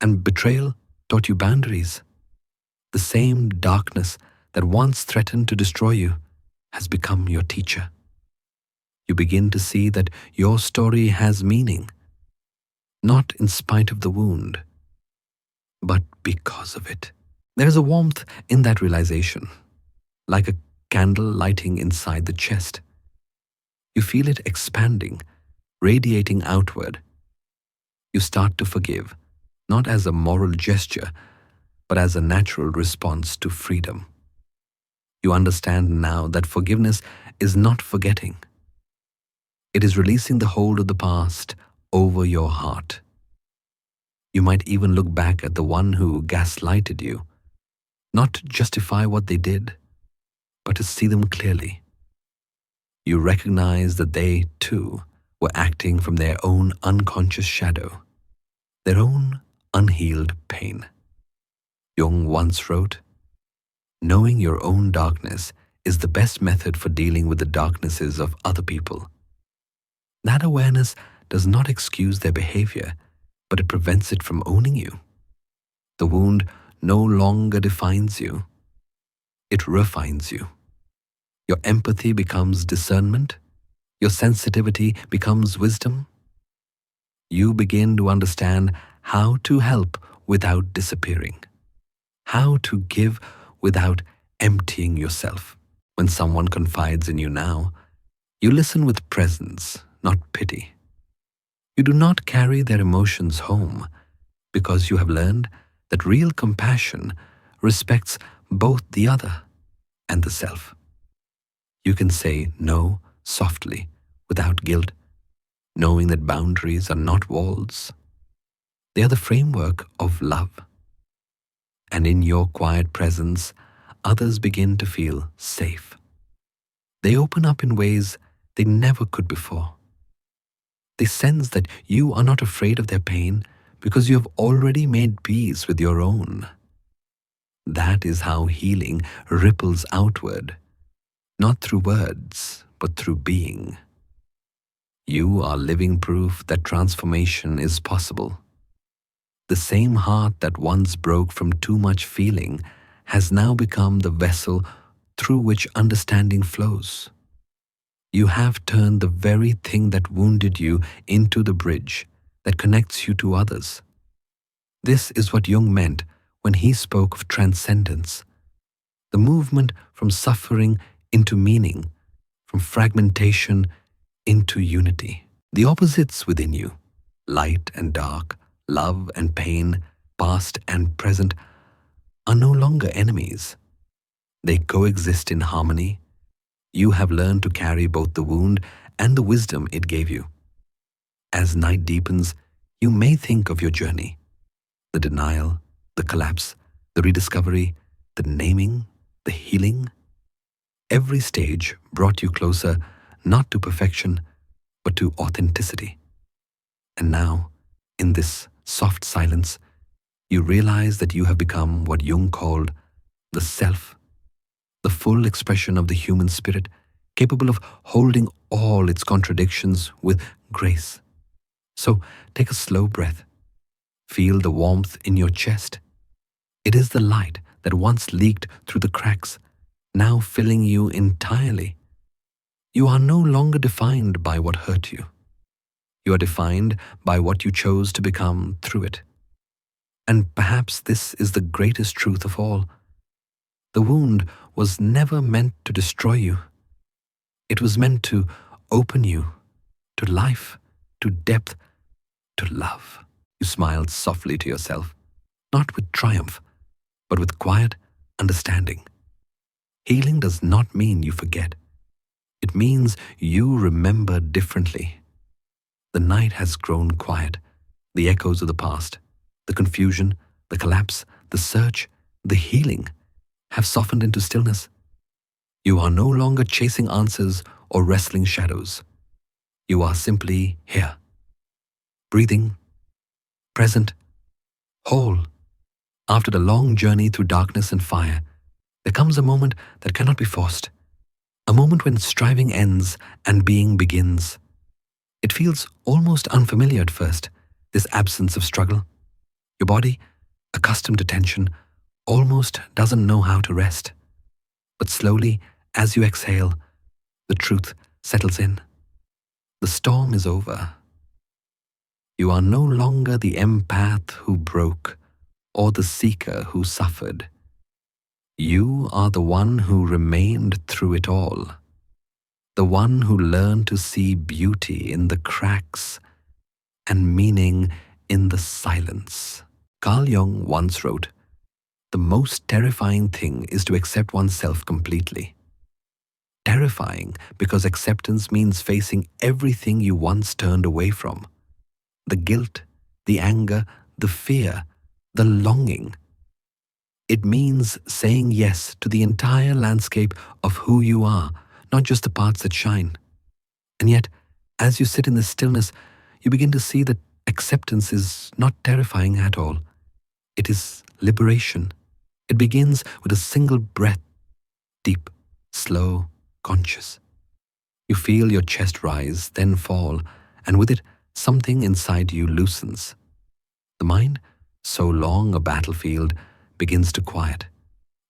and betrayal taught you boundaries. The same darkness that once threatened to destroy you has become your teacher. You begin to see that your story has meaning, not in spite of the wound, but because of it. There is a warmth in that realization, like a candle lighting inside the chest. You feel it expanding, radiating outward. You start to forgive, not as a moral gesture, but as a natural response to freedom. You understand now that forgiveness is not forgetting. It is releasing the hold of the past over your heart. You might even look back at the one who gaslighted you, not to justify what they did, but to see them clearly. You recognize that they, too, were acting from their own unconscious shadow, their own unhealed pain. Jung once wrote, "Knowing your own darkness is the best method for dealing with the darknesses of other people." That awareness does not excuse their behavior, but it prevents it from owning you. The wound no longer defines you. It refines you. Your empathy becomes discernment. Your sensitivity becomes wisdom. You begin to understand how to help without disappearing, how to give without emptying yourself. When someone confides in you now, you listen with presence, not pity. You do not carry their emotions home because you have learned that real compassion respects both the other and the self. You can say no softly, without guilt, knowing that boundaries are not walls. They are the framework of love. And in your quiet presence, others begin to feel safe. They open up in ways they never could before. They sense that you are not afraid of their pain because you have already made peace with your own. That is how healing ripples outward, not through words, but through being. You are living proof that transformation is possible. The same heart that once broke from too much feeling has now become the vessel through which understanding flows. You have turned the very thing that wounded you into the bridge that connects you to others. This is what Jung meant when he spoke of transcendence, the movement from suffering into meaning, from fragmentation into unity. The opposites within you, light and dark, love and pain, past and present, are no longer enemies. They coexist in harmony. You have learned to carry both the wound and the wisdom it gave you. As night deepens, you may think of your journey, the denial, the collapse, the rediscovery, the naming, the healing. Every stage brought you closer, not to perfection, but to authenticity. And now, in this soft silence, you realize that you have become what Jung called the self, the full expression of the human spirit, capable of holding all its contradictions with grace. So take a slow breath. Feel the warmth in your chest. It is the light that once leaked through the cracks, now filling you entirely. You are no longer defined by what hurt you. You are defined by what you chose to become through it. And perhaps this is the greatest truth of all. The wound was never meant to destroy you. It was meant to open you to life, to depth, to love. You smiled softly to yourself, not with triumph, but with quiet understanding. Healing does not mean you forget. It means you remember differently. The night has grown quiet. The echoes of the past, the confusion, the collapse, the search, the healing have softened into stillness. You are no longer chasing answers or wrestling shadows. You are simply here, breathing, present, whole. After the long journey through darkness and fire, there comes a moment that cannot be forced, a moment when striving ends and being begins. It feels almost unfamiliar at first, this absence of struggle. Your body, accustomed to tension, almost doesn't know how to rest. But slowly, as you exhale, the truth settles in. The storm is over. You are no longer the empath who broke or the seeker who suffered. You are the one who remained through it all, the one who learned to see beauty in the cracks and meaning in the silence. Carl Jung once wrote, "The most terrifying thing is to accept oneself completely." Terrifying because acceptance means facing everything you once turned away from. The guilt, the anger, the fear, the longing. It means saying yes to the entire landscape of who you are, not just the parts that shine. And yet, as you sit in the stillness, you begin to see that acceptance is not terrifying at all. It is liberation. It begins with a single breath, deep, slow, conscious. You feel your chest rise, then fall, and with it, something inside you loosens. The mind, so long a battlefield, begins to quiet.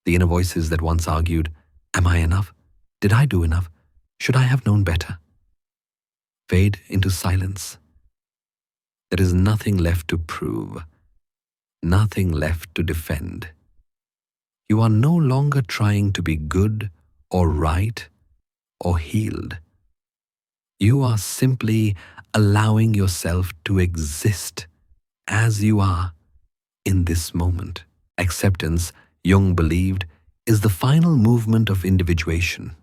The inner voices that once argued, "Am I enough? Did I do enough? Should I have known better?" fade into silence. There is nothing left to prove, nothing left to defend. You are no longer trying to be good or right or healed. You are simply allowing yourself to exist as you are in this moment. Acceptance, Jung believed, is the final movement of individuation,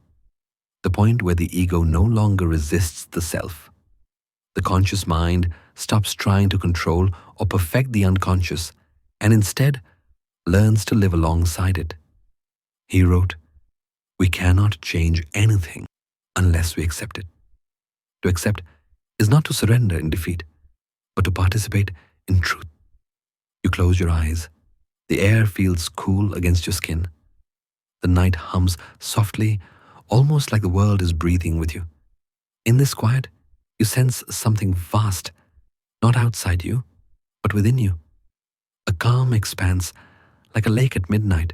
the point where the ego no longer resists the self. The conscious mind stops trying to control or perfect the unconscious and instead learns to live alongside it. He wrote, "We cannot change anything unless we accept it." To accept is not to surrender in defeat, but to participate in truth. You close your eyes. The air feels cool against your skin. The night hums softly, almost like the world is breathing with you. In this quiet, you sense something vast, not outside you, but within you. A calm expanse, like a lake at midnight.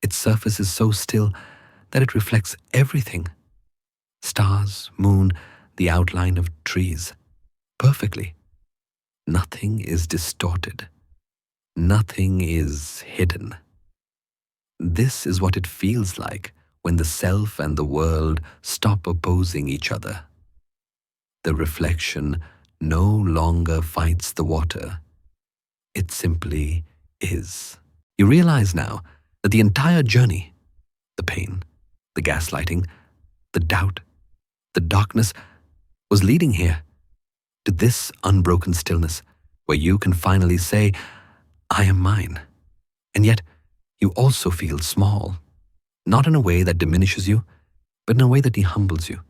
Its surface is so still that it reflects everything. Stars, moon, the outline of trees. Perfectly. Nothing is distorted. Nothing is hidden. This is what it feels like when the self and the world stop opposing each other. The reflection no longer fights the water. It simply is. You realize now that the entire journey, the pain, the gaslighting, the doubt, the darkness, was leading here, to this unbroken stillness where you can finally say, I am mine. And yet, you also feel small, not in a way that diminishes you, but in a way that humbles you.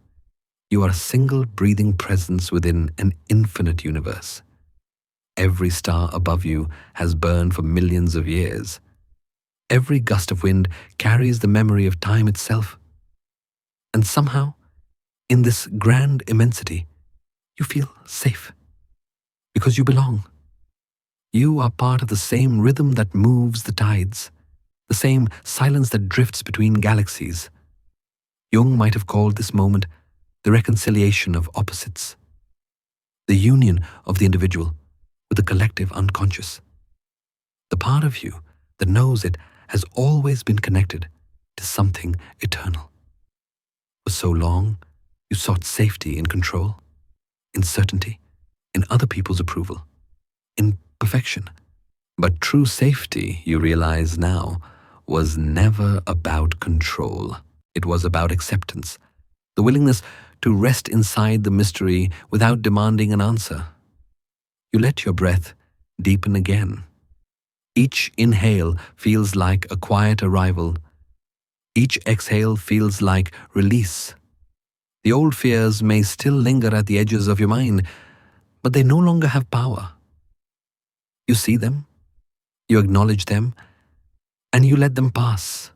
You are a single breathing presence within an infinite universe. Every star above you has burned for millions of years. Every gust of wind carries the memory of time itself. And somehow, in this grand immensity, you feel safe. Because you belong. You are part of the same rhythm that moves the tides, the same silence that drifts between galaxies. Jung might have called this moment the reconciliation of opposites, the union of the individual with the collective unconscious. The part of you that knows it has always been connected to something eternal. For so long, you sought safety in control, in certainty, in other people's approval, in perfection. But true safety, you realize now, was never about control. It was about acceptance, the willingness to rest inside the mystery without demanding an answer. You let your breath deepen again. Each inhale feels like a quiet arrival. Each exhale feels like release. The old fears may still linger at the edges of your mind, but they no longer have power. You see them, you acknowledge them, and you let them pass,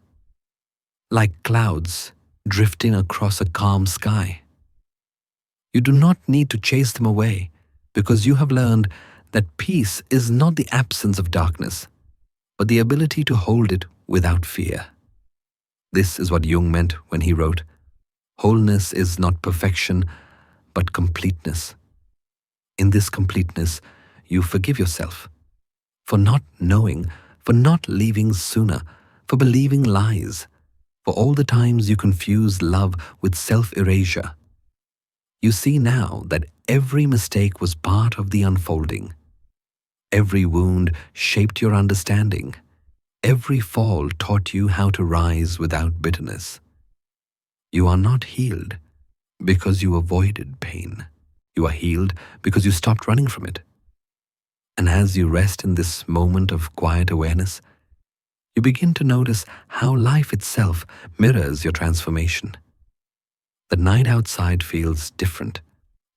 like clouds drifting across a calm sky. You do not need to chase them away, because you have learned that peace is not the absence of darkness, but the ability to hold it without fear. This is what Jung meant when he wrote, "Wholeness is not perfection, but completeness." In this completeness, you forgive yourself for not knowing, for not leaving sooner, for believing lies, for all the times you confused love with self-erasure. You see now that every mistake was part of the unfolding. Every wound shaped your understanding. Every fall taught you how to rise without bitterness. You are not healed because you avoided pain. You are healed because you stopped running from it. And as you rest in this moment of quiet awareness, you begin to notice how life itself mirrors your transformation. The night outside feels different,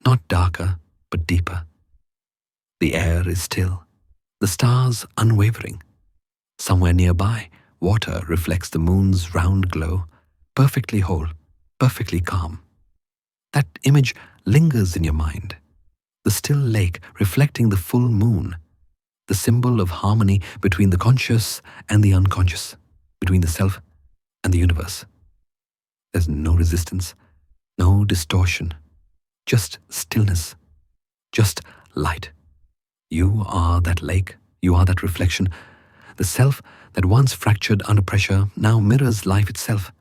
not darker, but deeper. The air is still, the stars unwavering. Somewhere nearby, water reflects the moon's round glow, perfectly whole, perfectly calm. That image lingers in your mind. The still lake reflecting the full moon, the symbol of harmony between the conscious and the unconscious, between the self and the universe. There's no resistance, no distortion, just stillness, just light. You are that lake, you are that reflection. The self that once fractured under pressure now mirrors life itself,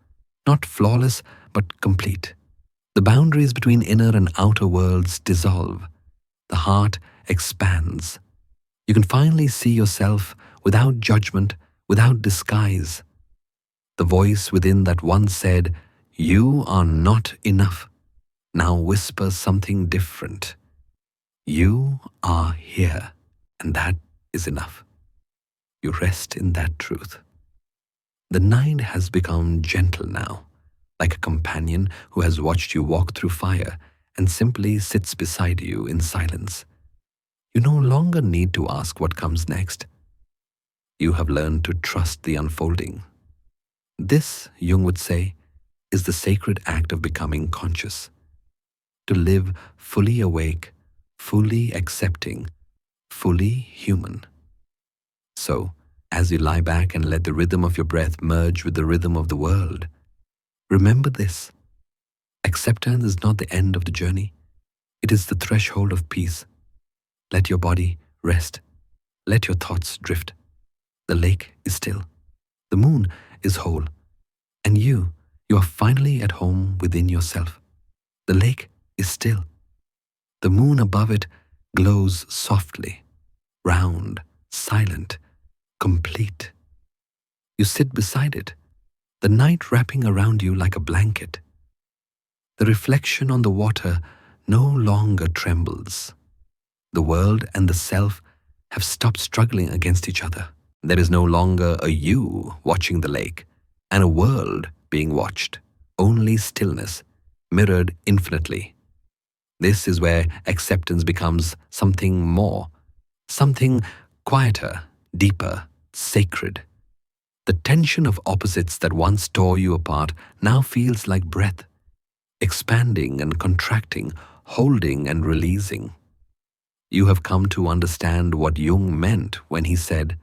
not flawless but complete. The boundaries between inner and outer worlds dissolve. The heart expands. You can finally see yourself without judgment, without disguise. The voice within that once said, "You are not enough," now whispers something different. You are here, and that is enough. You rest in that truth. The night has become gentle now, like a companion who has watched you walk through fire and simply sits beside you in silence. You no longer need to ask what comes next. You have learned to trust the unfolding. This, Jung would say, is the sacred act of becoming conscious. To live fully awake, fully accepting, fully human. So, as you lie back and let the rhythm of your breath merge with the rhythm of the world, remember this. Acceptance is not the end of the journey. It is the threshold of peace. Let your body rest. Let your thoughts drift. The lake is still. The moon is whole. And you are finally at home within yourself. The lake is still. The moon above it glows softly, round, silent, complete. You sit beside it, the night wrapping around you like a blanket. The reflection on the water no longer trembles. The world and the self have stopped struggling against each other. There is no longer a you watching the lake and a world being watched, only stillness, mirrored infinitely. This is where acceptance becomes something more, something quieter, deeper, sacred. The tension of opposites that once tore you apart now feels like breath, expanding and contracting, holding and releasing. You have come to understand what Jung meant when he said,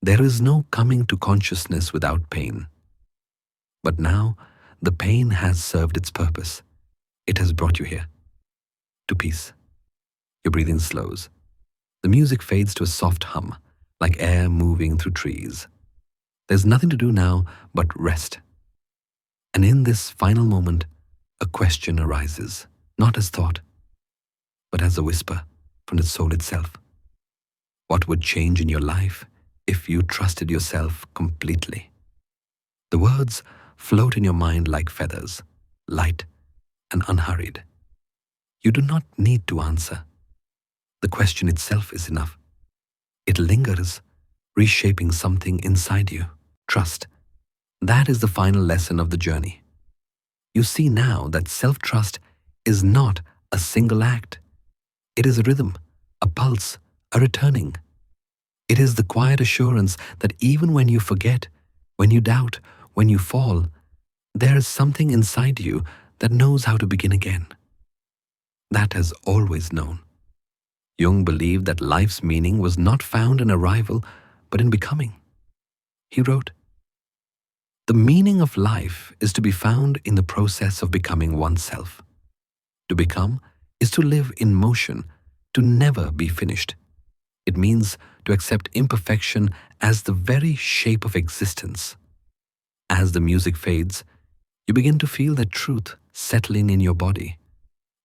"There is no coming to consciousness without pain." But now, the pain has served its purpose. It has brought you here, to peace. Your breathing slows. The music fades to a soft hum, like air moving through trees. There's nothing to do now but rest. And in this final moment, a question arises, not as thought, but as a whisper from the soul itself. What would change in your life if you trusted yourself completely? The words float in your mind like feathers, light and unhurried. You do not need to answer. The question itself is enough. It lingers, reshaping something inside you. Trust. That is the final lesson of the journey. You see now that self-trust is not a single act. It is a rhythm, a pulse, a returning. It is the quiet assurance that even when you forget, when you doubt, when you fall, there is something inside you that knows how to begin again. That has always known. Jung believed that life's meaning was not found in arrival, but in becoming. He wrote, "The meaning of life is to be found in the process of becoming oneself. To become is to live in motion, to never be finished. It means to accept imperfection as the very shape of existence. As the music fades, you begin to feel that truth settling in your body.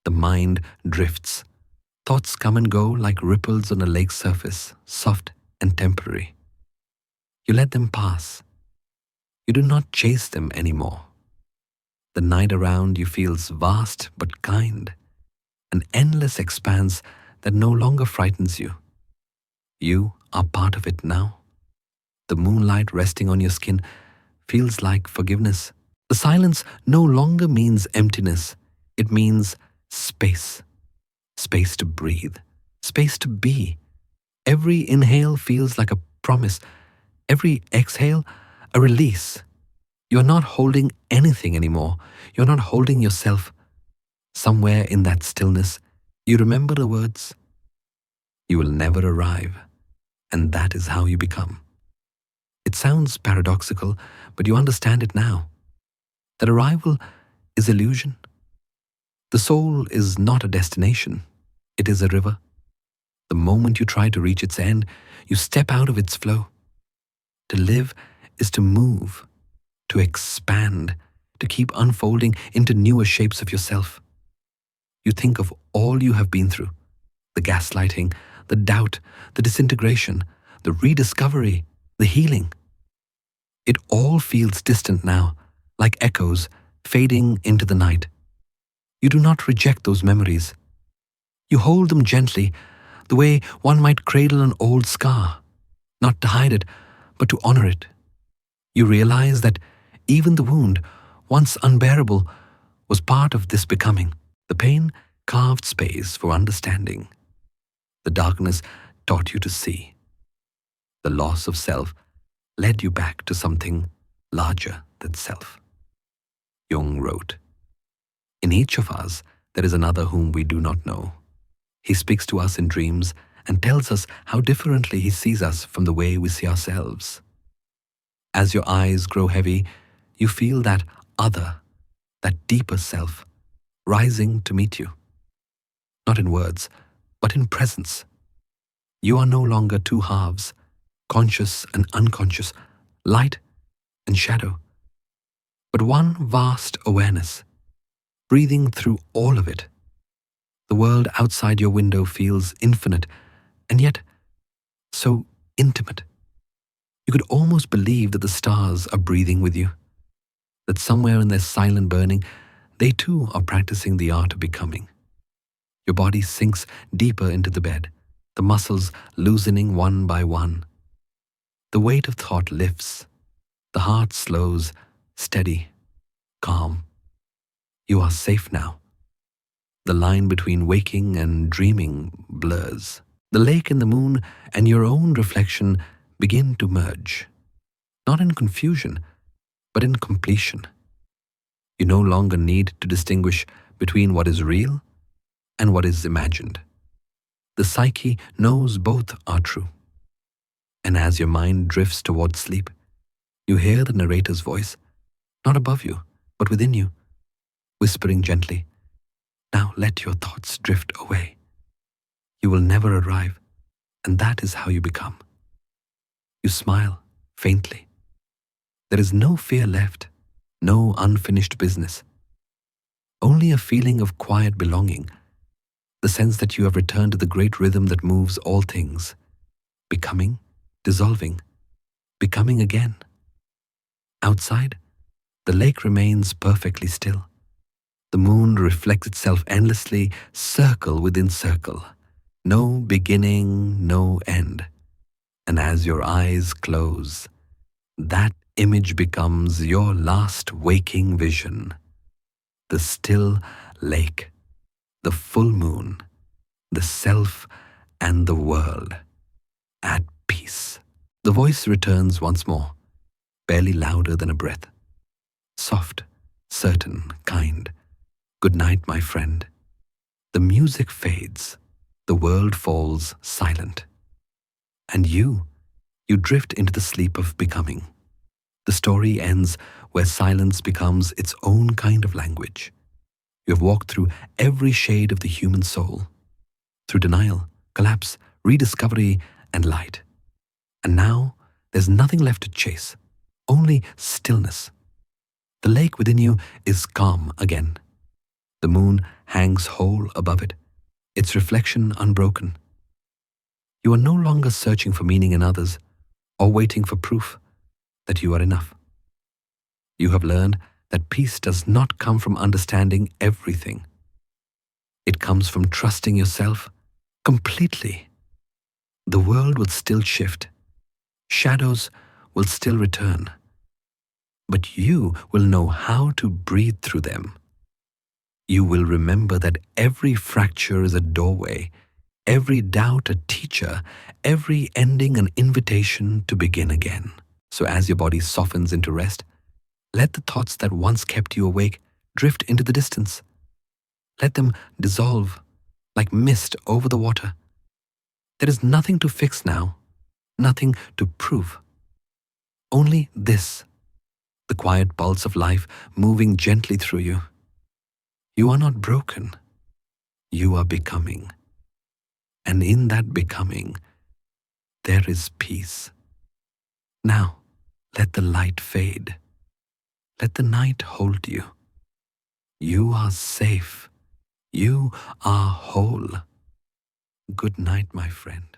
The mind drifts. Thoughts come and go like ripples on a lake's surface, soft and temporary. You let them pass. You do not chase them anymore. The night around you feels vast but kind, an endless expanse that no longer frightens you. You are part of it now. The moonlight resting on your skin feels like forgiveness. The silence no longer means emptiness. It means space. Space to breathe. Space to be. Every inhale feels like a promise. Every exhale, a release. You are not holding anything anymore. You're not holding yourself. Somewhere in that stillness, you remember the words, "You will never arrive," and that is how you become. It sounds paradoxical, but you understand it now. That arrival is illusion. The soul is not a destination. It is a river. The moment you try to reach its end, you step out of its flow. To live is to move, to expand, to keep unfolding into newer shapes of yourself. You think of all you have been through, the gaslighting, the doubt, the disintegration, the rediscovery, the healing. It all feels distant now, like echoes fading into the night. You do not reject those memories. You hold them gently, the way one might cradle an old scar, not to hide it, but to honor it. You realize that even the wound, once unbearable, was part of this becoming. The pain carved space for understanding. The darkness taught you to see. The loss of self led you back to something larger than self. Jung wrote, "In each of us, there is another whom we do not know. He speaks to us in dreams and tells us how differently he sees us from the way we see ourselves. As your eyes grow heavy, you feel that other, that deeper self, rising to meet you. Not in words, but in presence. You are no longer two halves, conscious and unconscious, light and shadow, but one vast awareness, breathing through all of it. The world outside your window feels infinite and yet so intimate. You could almost believe that the stars are breathing with you, that somewhere in their silent burning, they too are practicing the art of becoming. Your body sinks deeper into the bed, the muscles loosening one by one. The weight of thought lifts. The heart slows, steady, calm. You are safe now. The line between waking and dreaming blurs. The lake and the moon and your own reflection begin to merge, not in confusion, but in completion. You no longer need to distinguish between what is real and what is imagined. The psyche knows both are true. And as your mind drifts towards sleep, you hear the narrator's voice, not above you, but within you, whispering gently, "Now let your thoughts drift away. You will never arrive, and that is how you become." You smile faintly. There is no fear left, no unfinished business. Only a feeling of quiet belonging, the sense that you have returned to the great rhythm that moves all things, becoming, dissolving, becoming again. Outside, the lake remains perfectly still. The moon reflects itself endlessly, circle within circle. No beginning, no end. And as your eyes close, that image becomes your last waking vision. The still lake, the full moon, the self and the world at peace. The voice returns once more, barely louder than a breath. Soft, certain, kind. Good night, my friend. The music fades. The world falls silent. And you drift into the sleep of becoming. The story ends where silence becomes its own kind of language. You have walked through every shade of the human soul, through denial, collapse, rediscovery, and light. And now there's nothing left to chase, only stillness. The lake within you is calm again. The moon hangs whole above it, its reflection unbroken. You are no longer searching for meaning in others or waiting for proof that you are enough. You have learned that peace does not come from understanding everything. It comes from trusting yourself completely. The world will still shift. Shadows will still return. But you will know how to breathe through them. You will remember that every fracture is a doorway, every doubt a teacher, every ending an invitation to begin again. So as your body softens into rest, let the thoughts that once kept you awake drift into the distance. Let them dissolve like mist over the water. There is nothing to fix now, nothing to prove. Only this, the quiet pulse of life moving gently through you. You are not broken. You are becoming. And in that becoming, there is peace. Now, let the light fade. Let the night hold you. You are safe. You are whole. Good night, my friend.